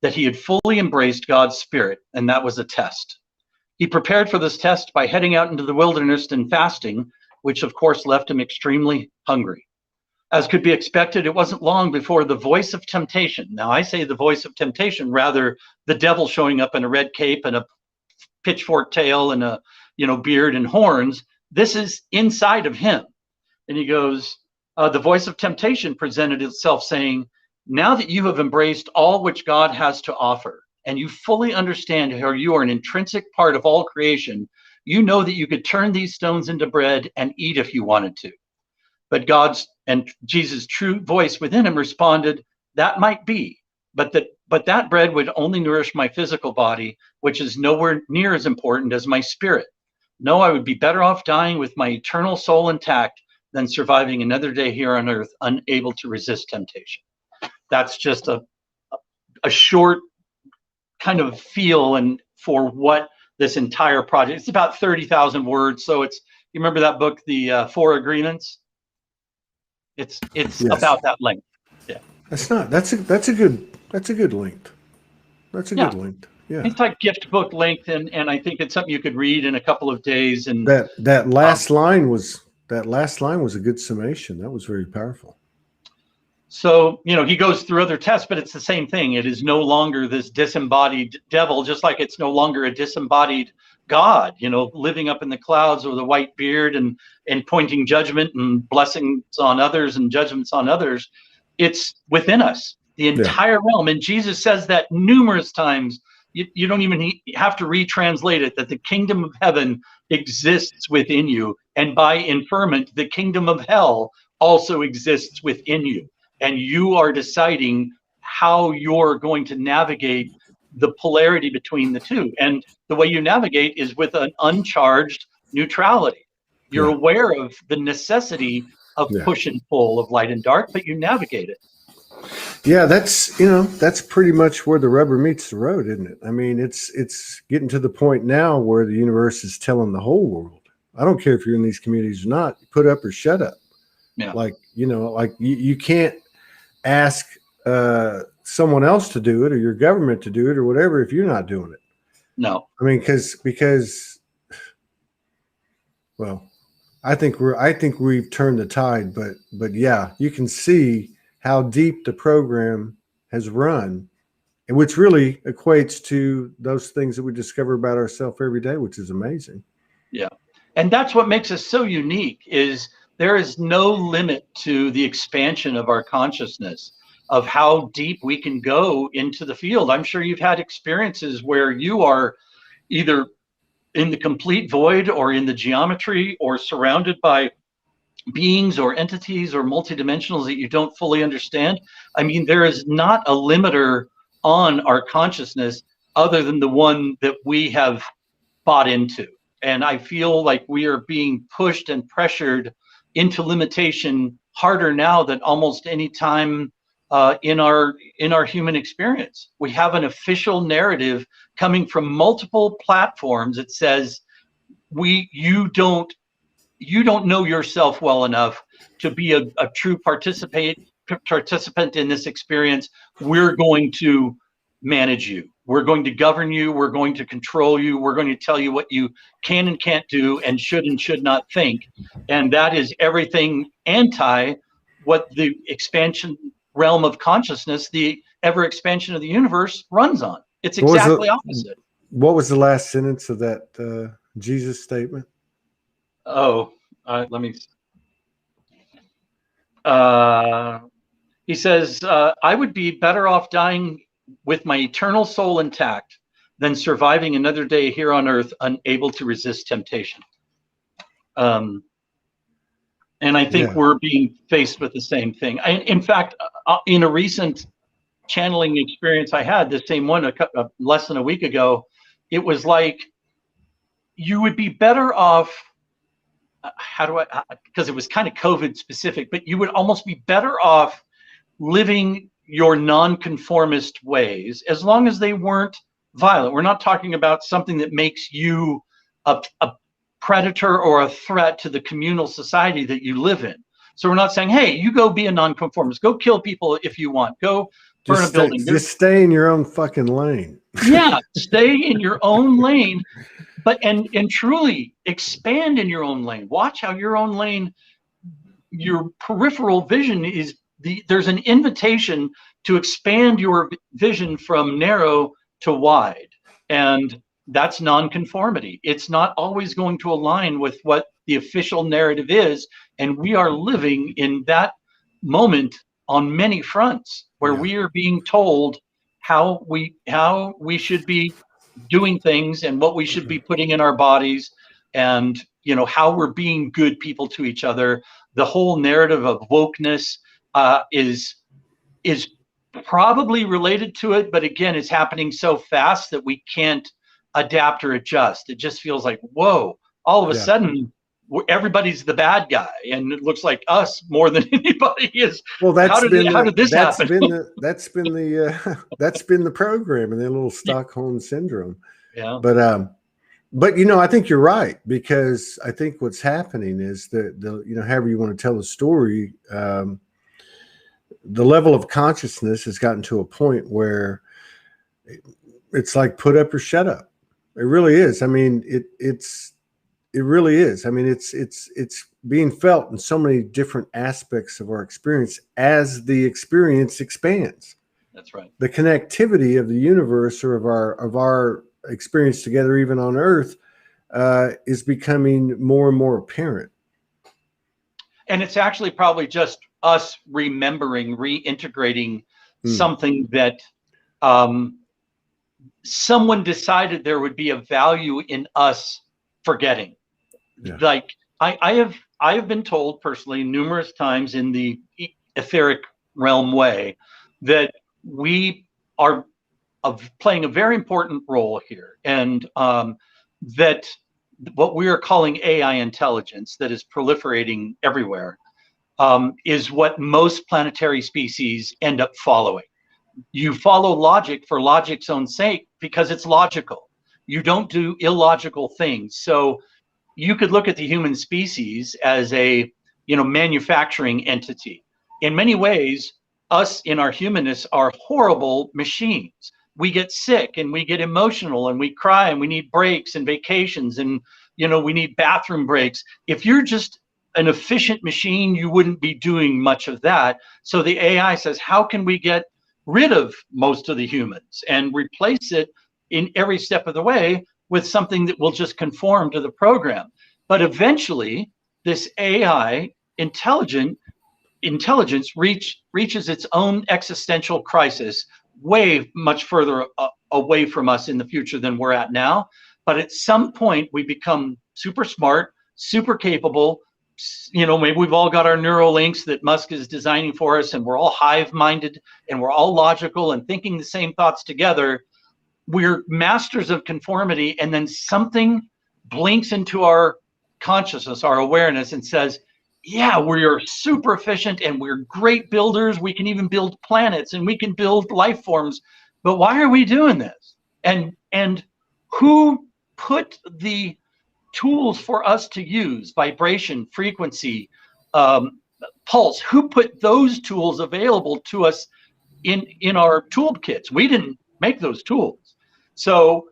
that he had fully embraced God's spirit, and that was a test. He prepared for this test by heading out into the wilderness and fasting, which of course left him extremely hungry. As could be expected, it wasn't long before the voice of temptation. Now I say the voice of temptation, rather the devil showing up in a red cape and a pitchfork tail and a beard and horns. This is inside of him. And he goes, the voice of temptation presented itself saying, now that you have embraced all which God has to offer, and you fully understand how you are an intrinsic part of all creation, you know that you could turn these stones into bread and eat if you wanted to. But God's and Jesus' true voice within him responded, that might be, but that bread would only nourish my physical body, which is nowhere near as important as my spirit. No, I would be better off dying with my eternal soul intact than surviving another day here on earth, unable to resist temptation. That's just a short kind of feel and for what this entire project. It's about 30,000 words. So it's, you remember that book, The Four Agreements? It's yes. About that length. Yeah. That's a good length. That's a good length. Yeah. It's like gift book length, and I think it's something you could read in a couple of days. And that last line was a good summation. That was very powerful. So, he goes through other tests, but it's the same thing. It is no longer this disembodied devil, just like it's no longer a disembodied God, living up in the clouds with a white beard and pointing judgment and blessings on others and judgments on others. It's within us, the entire realm. And Jesus says that numerous times. You don't even have to retranslate it, that the kingdom of heaven exists within you. And by inferment, the kingdom of hell also exists within you. And you are deciding how you're going to navigate the polarity between the two. And the way you navigate is with an uncharged neutrality. You're aware of the necessity of push and pull, of light and dark, but you navigate it. Yeah, that's pretty much where the rubber meets the road, isn't it? I mean, it's getting to the point now where the universe is telling the whole world, I don't care if you're in these communities or not, put up or shut up. Yeah. Like you can't ask someone else to do it or your government to do it or whatever if you're not doing it. No. I mean, because well, I think we've turned the tide, but yeah, you can see how deep the program has run, which really equates to those things that we discover about ourselves every day, which is amazing. Yeah. And that's what makes us so unique, is there is no limit to the expansion of our consciousness, of how deep we can go into the field. I'm sure you've had experiences where you are either in the complete void or in the geometry or surrounded by beings or entities or multidimensionals that you don't fully understand. I mean, there is not a limiter on our consciousness. other than the one that we have bought into. And I feel like we are being pushed and pressured into limitation harder now than almost any time in our human experience. We have an official narrative coming from multiple platforms that says you don't know yourself well enough to be a true participant in this experience. We're going to manage you. We're going to govern you. We're going to control you. We're going to tell you what you can and can't do and should not think. And that is everything anti what the expansion realm of consciousness, the ever expansion of the universe, runs on. It's exactly opposite. What was the last sentence of that Jesus statement? Oh, let me. He says, I would be better off dying with my eternal soul intact than surviving another day here on earth unable to resist temptation. And I think we're being faced with the same thing. In fact, in a recent channeling experience I had, the same one less than a week ago, it was like you would be better off, because it was kind of COVID specific, but you would almost be better off living your nonconformist ways, as long as they weren't violent. We're not talking about something that makes you a predator or a threat to the communal society that you live in. So we're not saying, hey, you go be a nonconformist, go kill people if you want, go burn a building. Just stay in your own fucking lane. Yeah, stay in your own lane, but and truly expand in your own lane. Watch how your own lane, your peripheral vision is there's an invitation to expand your vision from narrow to wide. And that's nonconformity. It's not always going to align with what the official narrative is. And we are living in that moment on many fronts where we are being told how we should be doing things and what we should be putting in our bodies, and how we're being good people to each other. The whole narrative of wokeness is probably related to it, but again, it's happening so fast that we can't adapt or adjust. It just feels like, whoa, all of a sudden everybody's the bad guy, and it looks like us more than anybody is. Well, how did this happen? That's been the program and the little Stockholm syndrome. Yeah. But I think you're right, because I think what's happening is that however you want to tell the story, the level of consciousness has gotten to a point where it's like put up or shut up. It really is. I mean, it really is. I mean, it's being felt in so many different aspects of our experience as the experience expands. That's right. The connectivity of the universe, or of our experience together, even on Earth, is becoming more and more apparent. And it's actually probably just us remembering, reintegrating something that someone decided there would be a value in us forgetting. Yeah. Like I have been told personally numerous times in the etheric realm way that we are playing a very important role here, and that what we are calling AI intelligence that is proliferating everywhere is what most planetary species end up following. You follow logic for logic's own sake because it's logical. You don't do illogical things. So you could look at the human species as a manufacturing entity. In many ways, us in our humanness are horrible machines. We get sick and we get emotional and we cry and we need breaks and vacations, and we need bathroom breaks. If you're just an efficient machine, you wouldn't be doing much of that. So the AI says, how can we get rid of most of the humans and replace it in every step of the way with something that will just conform to the program? But eventually this AI intelligence reaches its own existential crisis way much further away from us in the future than we're at now. But at some point we become super smart, super capable. Maybe we've all got our neural links that Musk is designing for us, and we're all hive-minded and we're all logical and thinking the same thoughts together. we're masters of conformity, and then something blinks into our consciousness, our awareness, and says, yeah, we are super efficient and we're great builders. We can even build planets and we can build life forms. But why are we doing this? And who put the tools for us to use, vibration, frequency, pulse, who put those tools available to us in our toolkits? We didn't make those tools. So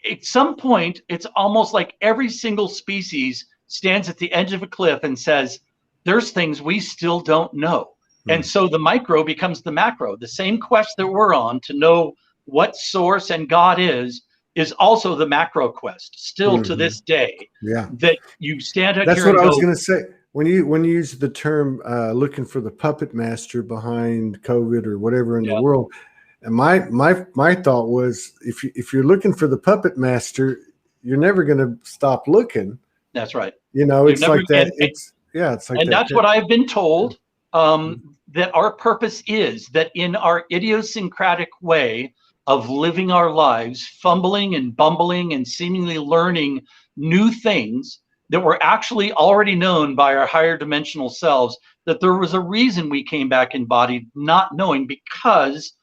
at some point, it's almost like every single species stands at the edge of a cliff and says, there's things we still don't know. And so the micro becomes the macro. The same quest that we're on to know what source and God is also the macro quest, still to this day. Yeah. That you stand out That's here what and I was go, going to say. When you use the term looking for the puppet master behind COVID or whatever in the world, and my thought was, if you're looking for the puppet master, you're never going to stop looking. That's right. You know, it's like that. It's like and that. That's what I've been told. That our purpose is that in our idiosyncratic way of living our lives, fumbling and bumbling and seemingly learning new things that were actually already known by our higher dimensional selves, that there was a reason we came back embodied, not knowing, because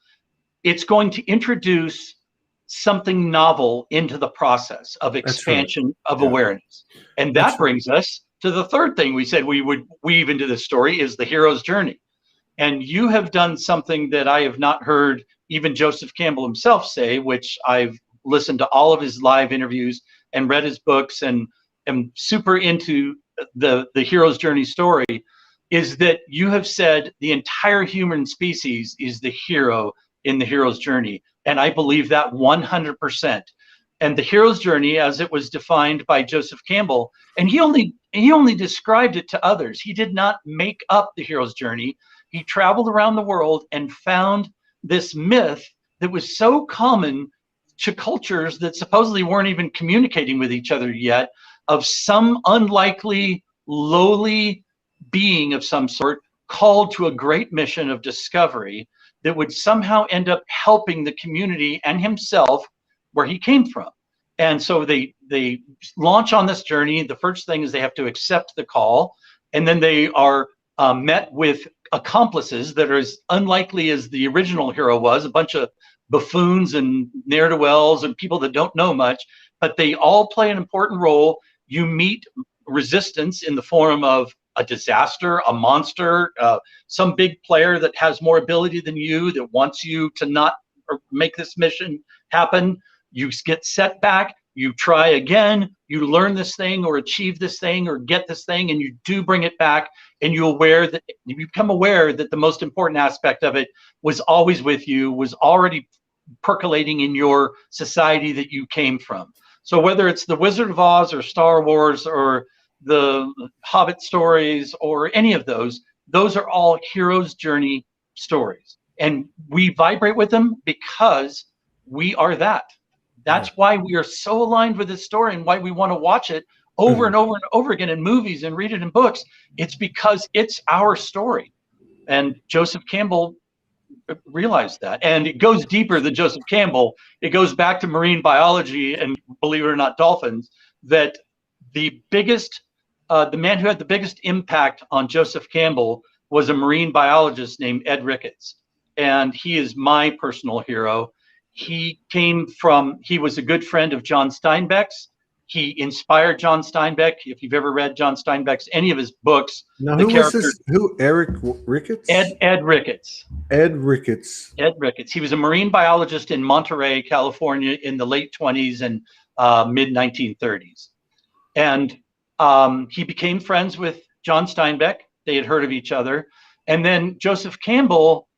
it's going to introduce something novel into the process of expansion of awareness. And that brings us to the third thing we said we would weave into this story, is the hero's journey. And you have done something that I have not heard even Joseph Campbell himself say, which I've listened to all of his live interviews and read his books and am super into the hero's journey story, is that you have said the entire human species is the hero in the hero's journey. And I believe that 100%. And the hero's journey, as it was defined by Joseph Campbell, and he only described it to others. He did not make up the hero's journey. He traveled around the world and found this myth that was so common to cultures that supposedly weren't even communicating with each other yet, of some unlikely, lowly being of some sort called to a great mission of discovery that would somehow end up helping the community and himself where he came from. And so they launch on this journey. The first thing is they have to accept the call, and then they are met with accomplices that are as unlikely as the original hero was, a bunch of buffoons and ne'er-do-wells and people that don't know much, but they all play an important role. You meet resistance in the form of a disaster, a monster, some big player that has more ability than you, that wants you to not make this mission happen. You get set back, you try again, you learn this thing or achieve this thing or get this thing, and you do bring it back, and you become aware that the most important aspect of it was always with you, was already percolating in your society that you came from. So whether it's the Wizard of Oz or Star Wars or the Hobbit stories or any of those are all hero's journey stories. And we vibrate with them because we are that. That's why we are so aligned with this story and why we want to watch it over and over and over again in movies and read it in books. It's because it's our story. And Joseph Campbell realized that. And it goes deeper than Joseph Campbell. It goes back to marine biology and, believe it or not, dolphins, that the man who had the biggest impact on Joseph Campbell was a marine biologist named Ed Ricketts. And he is my personal hero. He was a good friend of John Steinbeck's. He inspired John Steinbeck. If you've ever read John Steinbeck's, any of his books. Now, who, Eric Ricketts? Ed Ricketts. Ed Ricketts. Ed Ricketts. He was a marine biologist in Monterey, California in the late 20s and mid 1930s. And he became friends with John Steinbeck. They had heard of each other. And then Joseph Campbell,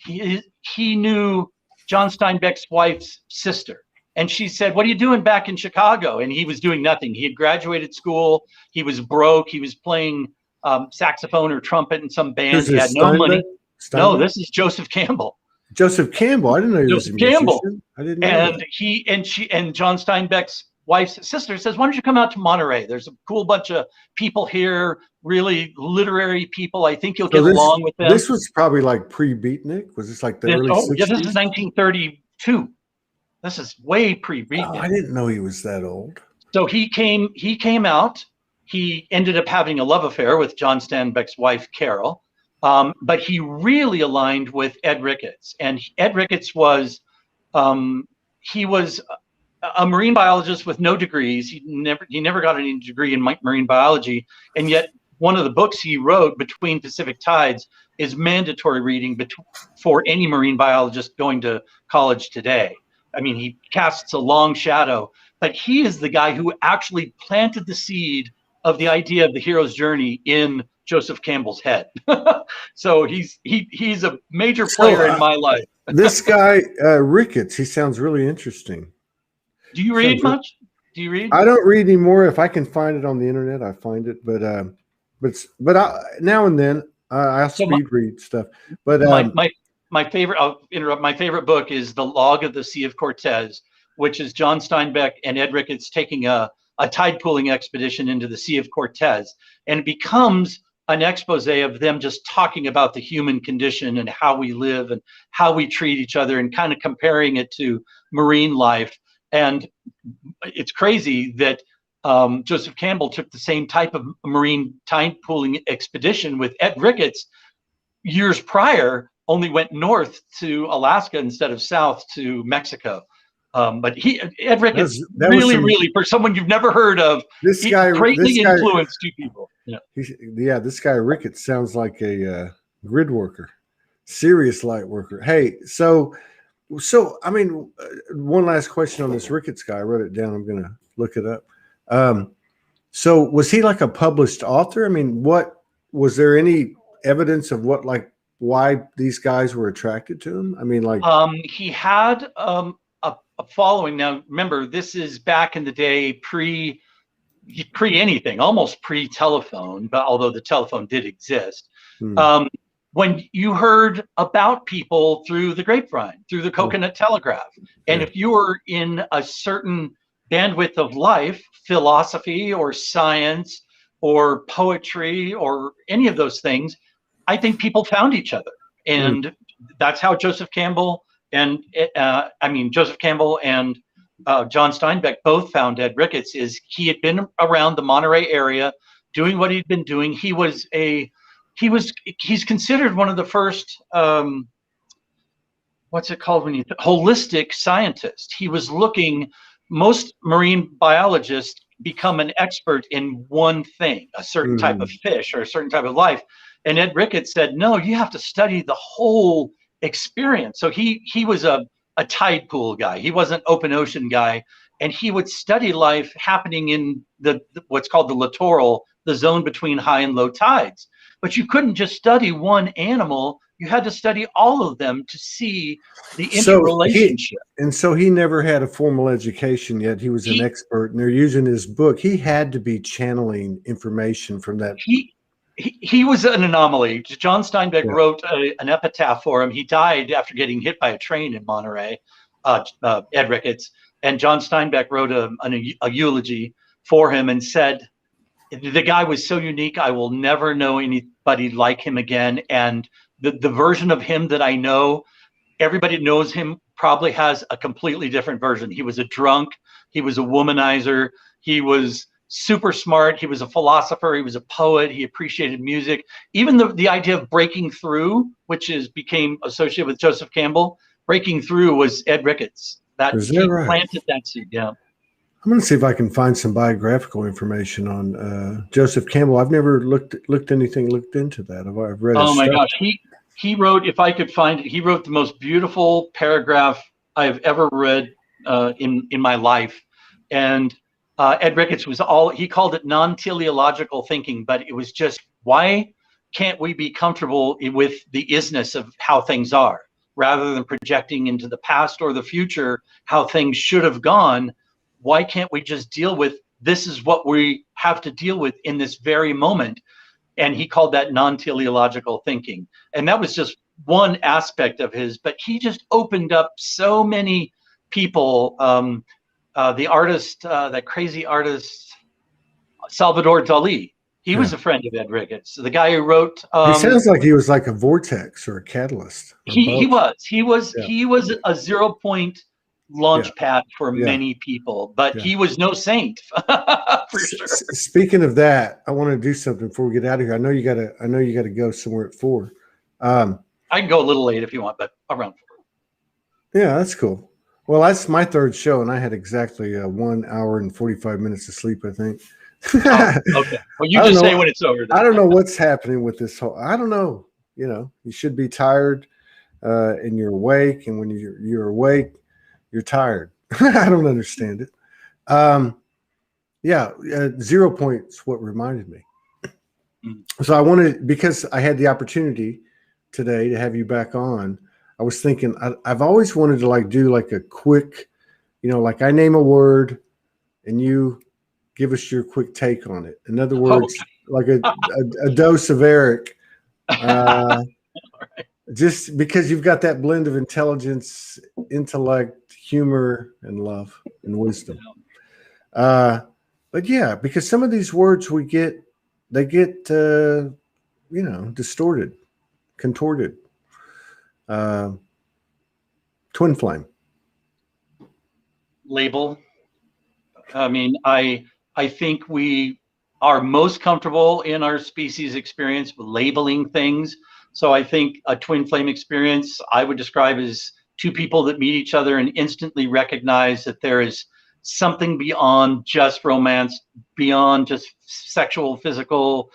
he knew John Steinbeck's wife's sister. And she said, "What are you doing back in Chicago?" And he was doing nothing. He had graduated school. He was broke. He was playing saxophone or trumpet in some band. He had no money. No, this is Joseph Campbell. Joseph Campbell. I didn't know he was a musician. I didn't know that. And John Steinbeck's wife's sister says, "Why don't you come out to Monterey? There's a cool bunch of people here, really literary people. I think you'll get along with them." This was probably like pre-Beatnik. Was this like the early 60s? Yeah, this is 1932. This is way Oh, pre-Regan. I didn't know he was that old. So he came out. He ended up having a love affair with John Steinbeck's wife, Carol. But he really aligned with Ed Ricketts. And Ed Ricketts was, he was a marine biologist with no degrees. He never got any degree in marine biology. And yet one of the books he wrote, Between Pacific Tides, is mandatory reading for any marine biologist going to college today. I mean, he casts a long shadow, but he is the guy who actually planted the seed of the idea of the hero's journey in Joseph Campbell's head. So he's a major player in my life. This guy, Ricketts, he sounds really interesting. Do you read much? Do you read? I don't read anymore. If I can find it on the internet, I find it. But now and then I'll speed read stuff. But my favorite, I'll interrupt. My favorite book is The Log of the Sea of Cortez, which is John Steinbeck and Ed Ricketts taking a tide pooling expedition into the Sea of Cortez, and it becomes an expose of them just talking about the human condition and how we live and how we treat each other, and kind of comparing it to marine life. And it's crazy that Joseph Campbell took the same type of marine tide pooling expedition with Ed Ricketts years prior, only went north to Alaska instead of south to Mexico. But Ed Ricketts, really, for someone you've never heard of, this guy greatly influenced two people. Yeah, this guy Ricketts sounds like a grid worker, serious light worker. Hey, so I mean, one last question on this Ricketts guy. I wrote it down. I'm gonna look it up. So was he like a published author? I mean, was there any evidence of why these guys were attracted to him? I mean, like he had a following. Now, remember, this is back in the day, pre anything, almost pre-telephone, but although the telephone did exist. When you heard about people through the grapevine, through the coconut telegraph, and if you were in a certain bandwidth of life, philosophy or science or poetry or any of those things, I think people found each other. And that's how Joseph Campbell and Joseph Campbell and John Steinbeck both found Ed Ricketts. Is he had been around the Monterey area doing what he'd been doing. He's considered one of the first what's it called when you holistic scientist. He was looking, most marine biologists become an expert in one thing, a certain type of fish or a certain type of life. And Ed Ricketts said, no, you have to study the whole experience. So he was a tide pool guy. He wasn't open ocean guy. And he would study life happening in what's called the littoral, the zone between high and low tides. But you couldn't just study one animal. You had to study all of them to see the interrelationship. So he never had a formal education yet. He was an expert, and they're using his book. He had to be channeling information from that. He was an anomaly. John Steinbeck wrote an epitaph for him. He died after getting hit by a train in Monterey, Ed Ricketts. And John Steinbeck wrote a eulogy for him and said, the guy was so unique, I will never know anybody like him again. And the version of him that I know, everybody knows him probably has a completely different version. He was a drunk. He was a womanizer. He was super smart. He was a philosopher. He was a poet. He appreciated music. Even the idea of breaking through, which became associated with Joseph Campbell, breaking through was Ed Ricketts. He planted that seed. Yeah. I'm going to see if I can find some biographical information on Joseph Campbell. I've never looked into that. I've read. Oh my gosh, he wrote. If I could find it, he wrote the most beautiful paragraph I have ever read in my life. And Ed Ricketts he called it non-teleological thinking, but it was just, why can't we be comfortable with the isnness of how things are, rather than projecting into the past or the future how things should have gone? Why can't we just deal with, this is what we have to deal with in this very moment? And he called that non-teleological thinking. And that was just one aspect of his, but he just opened up so many people. The artist, that crazy artist, Salvador Dali, he was a friend of Ed Ricketts. The guy who wrote. He sounds like he was like a vortex or a catalyst. He was a 0 point launch pad for many people, but he was no saint for sure. Speaking of that, I want to do something before we get out of here. I know you gotta go somewhere at 4. I can go a little late if you want, but around 4. Yeah, that's cool. Well, that's my 3rd show, and I had exactly 1 hour and 45 minutes of sleep, I think. Okay. Well, you just say when it's over. Then. I don't know what's happening with this whole. I don't know. You know, you should be tired, and you're awake, and when you're awake, you're tired. I don't understand it. 0 points. What reminded me. So I wanted, because I had the opportunity today to have you back on. I was thinking I've always wanted to do a quick, like I name a word, and you give us your quick take on it. In other words, like a dose of Eric. Right. Just because you've got that blend of intelligence, intellect, humor, and love and wisdom. But yeah, because some of these words they get distorted, contorted. Twin flame. Label. I mean, I think we are most comfortable in our species experience with labeling things. So I think a twin flame experience I would describe as 2 people that meet each other and instantly recognize that there is something beyond just romance, beyond just sexual, physical,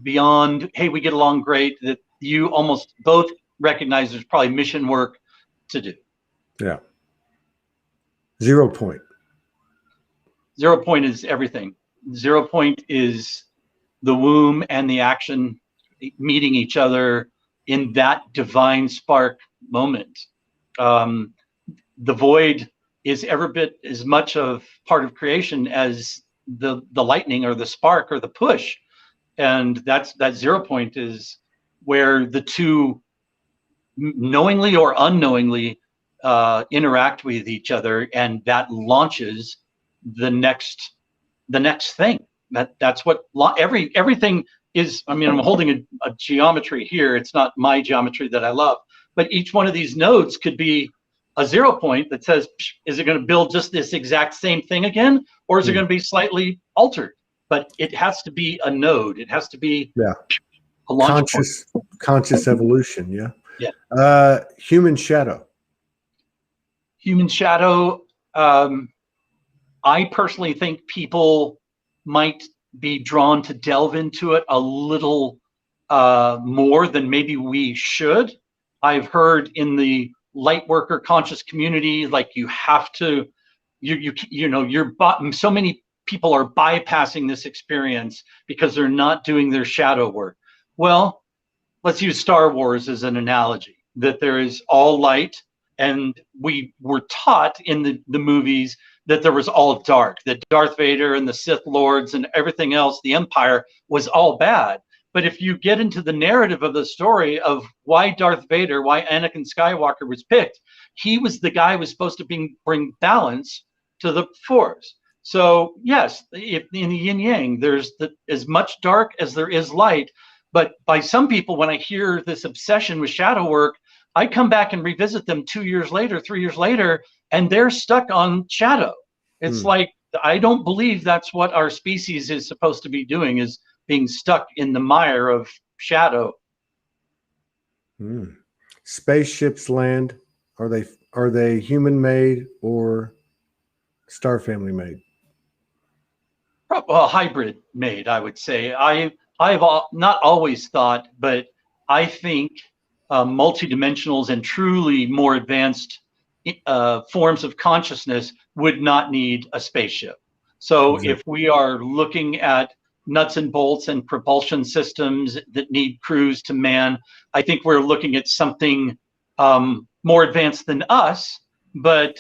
beyond, hey, we get along great, that you almost both recognize there's probably mission work to do. Yeah. 0 point. 0 point is everything. 0 point is the womb and the action meeting each other in that divine spark moment. The void is every bit as much of part of creation as the lightning or the spark or the push. And that 0 point is where the 2 knowingly or unknowingly interact with each other, and that launches the next thing. That's what everything is. I mean, I'm holding a geometry here. It's not my geometry that I love, but each one of these nodes could be a 0 point that says, is it going to build just this exact same thing again, or is it going to be slightly altered? But it has to be a node. It has to be a launch conscious evolution. Yeah. Human shadow. Human shadow. I personally think people might be drawn to delve into it a little more than maybe we should. I've heard in the light worker conscious community, like you have to, so many people are bypassing this experience because they're not doing their shadow work. Well, let's use Star Wars as an analogy, that there is all light, and we were taught in the movies that there was all dark, that Darth Vader and the Sith Lords and everything else, the Empire, was all bad. But if you get into the narrative of the story of why Darth Vader, why Anakin Skywalker was picked, he was the guy who was supposed to bring balance to the Force. So yes, in the yin yang, there's as much dark as there is light. But by some people, when I hear this obsession with shadow work, I come back and revisit them 2 years later, 3 years later, and they're stuck on shadow. It's like, I don't believe that's what our species is supposed to be doing, is being stuck in the mire of shadow. Spaceships land. Are they human made or star family made? Well, hybrid made, I would say. I've not always thought, but I think multidimensionals and truly more advanced forms of consciousness would not need a spaceship. So if we are looking at nuts and bolts and propulsion systems that need crews to man, I think we're looking at something more advanced than us, but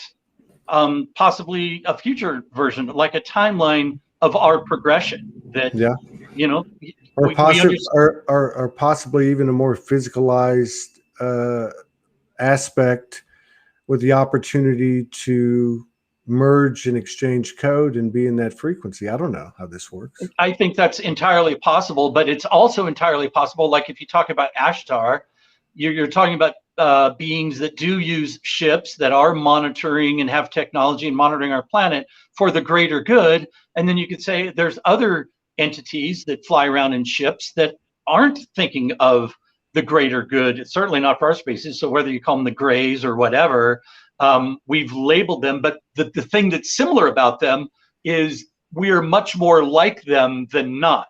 possibly a future version, like a timeline of our progression that, or possibly even a more physicalized aspect with the opportunity to merge and exchange code and be in that frequency. I don't know how this works. I think that's entirely possible, but it's also entirely possible, like if you talk about Ashtar, you're talking about beings that do use ships that are monitoring and have technology and monitoring our planet for the greater good. And then you could say there's other entities that fly around in ships that aren't thinking of the greater good. It's certainly not for our species. So whether you call them the grays or whatever, we've labeled them. But the thing that's similar about them is we are much more like them than not.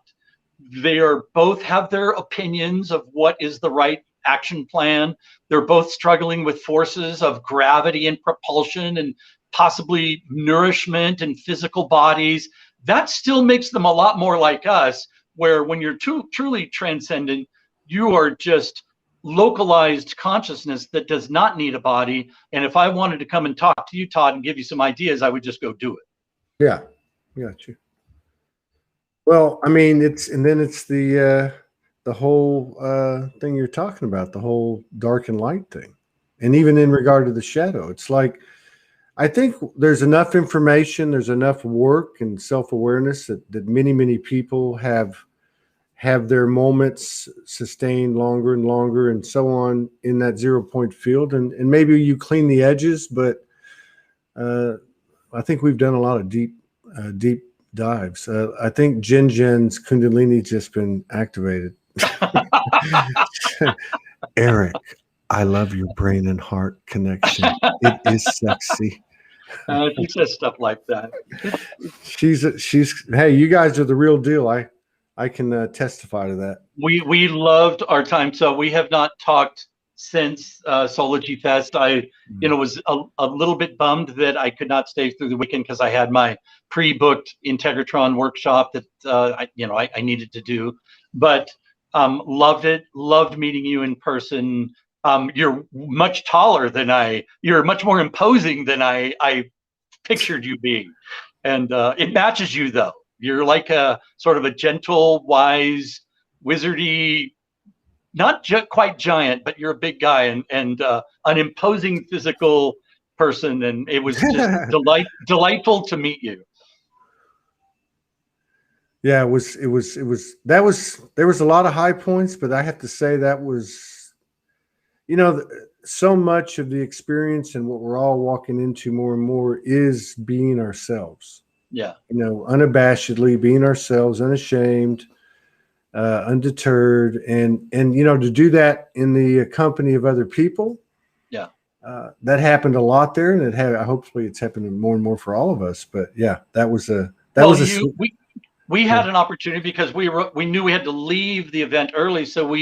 They are both have their opinions of what is the right action plan. They're both struggling with forces of gravity and propulsion and possibly nourishment and physical bodies. That still makes them a lot more like us, where when you're truly transcendent, you are just localized consciousness that does not need a body. And if I wanted to come and talk to you, Todd, and give you some ideas, I would just go do it. Yeah, got you. Well, I mean, it's the whole thing you're talking about, the whole dark and light thing. And even in regard to the shadow, it's like, I think there's enough information, there's enough work and self-awareness that many people have their moments sustained longer and longer and so on in that 0 point field. And maybe you clean the edges, but I think we've done a lot of deep dives. I think Jen's Kundalini just been activated. Eric, I love your brain and heart connection. It is sexy. She says stuff like that. She's hey, you guys are the real deal. I can testify to that. We loved our time. So we have not talked since Soulogy Fest. I was a little bit bummed that I could not stay through the weekend because I had my pre-booked Integratron workshop that I needed to do. But loved it. Loved meeting you in person. You're much taller than you're much more imposing than I pictured you being. And it matches you though. You're like a sort of a gentle, wise, wizardy, not quite giant, but you're a big guy and an imposing physical person. And it was just delightful to meet you. Yeah, there was a lot of high points, but I have to say that was, so much of the experience and what we're all walking into more and more is being ourselves. Yeah. Unabashedly being ourselves, unashamed, undeterred, and to do that in the company of other people. Yeah. That happened a lot there, and hopefully it's happening more and more for all of us. But yeah, we had an opportunity because we knew we had to leave the event early, so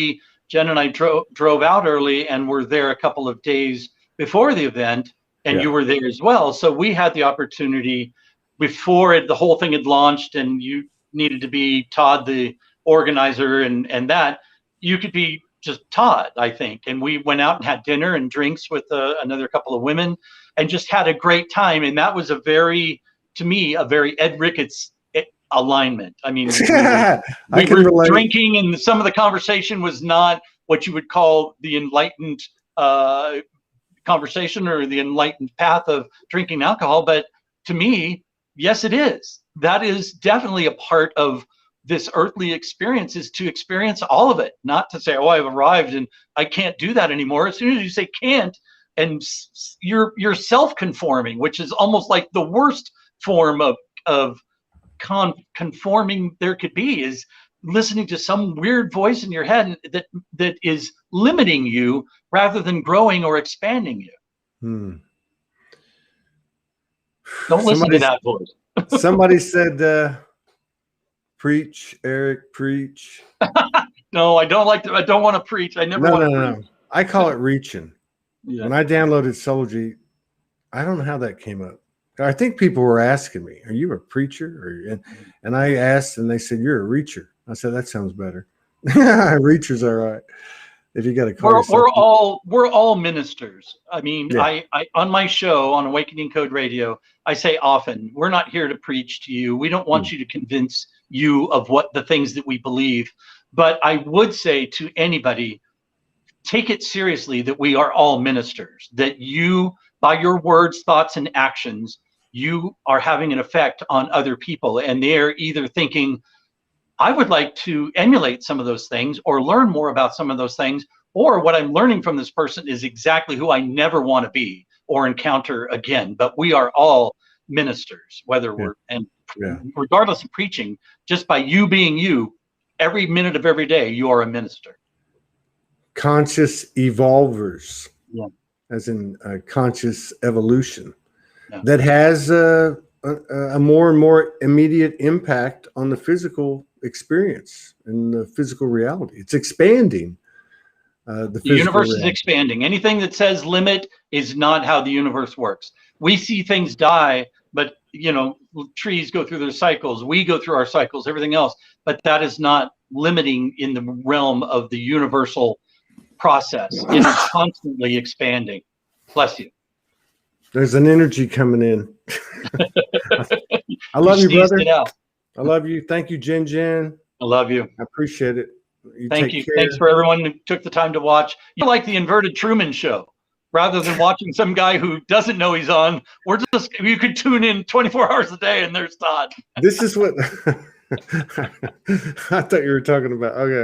Jen and I drove out early and were there a couple of days before the event, and you were there as well. So we had the opportunity before the whole thing had launched, and you needed to be Todd, the organizer, and that you could be just Todd, I think. And we went out and had dinner and drinks with another couple of women, and just had a great time. And that was to me, a very Ed Ricketts alignment. I mean, we were drinking, and some of the conversation was not what you would call the enlightened conversation or the enlightened path of drinking alcohol, but to me, yes, it is. That is definitely a part of this earthly experience, is to experience all of it, not to say, oh, I've arrived and I can't do that anymore. As soon as you say can't, and you're self-conforming, which is almost like the worst form of conforming there could be, is listening to some weird voice in your head that is limiting you rather than growing or expanding you. Don't listen to that voice. Somebody said, preach, Eric, preach. No, I don't want to preach. I never want to preach. I call it reaching. Yeah. When I downloaded Soulogy, I don't know how that came up. I think people were asking me, are you a preacher? And I asked, and they said, you're a reacher. I said, that sounds better. Reacher's all right. If you got to call we're all ministers. I mean, I on my show on Awakening Code Radio, I say often, we're not here to preach to you. We don't want you to convince you of what the things that we believe. But I would say to anybody, take it seriously that we are all ministers, that you, by your words, thoughts, and actions, you are having an effect on other people. And they're either thinking, I would like to emulate some of those things or learn more about some of those things, or what I'm learning from this person is exactly who I never want to be or encounter again. But we are all ministers, whether we're, and regardless of preaching, just by you being you, every minute of every day, you are a minister. Conscious evolvers, as in conscious evolution, that has a more and more immediate impact on the physical experience and the physical reality. It's expanding. The universe reality is expanding. Anything that says limit is not how the universe works. We see things die, but you know, trees go through their cycles. We go through our cycles, everything else, but that is not limiting in the realm of the universal process. It is constantly expanding. Bless you. There's an energy coming in. I love you, brother. I love you. Thank you, Jen Jen. I love you. I appreciate it. Thank you. Thanks for everyone who took the time to watch. You're like the inverted Truman Show. Rather than watching some guy who doesn't know he's on, you could tune in 24 hours a day and there's Todd. This is what I thought you were talking about. Okay.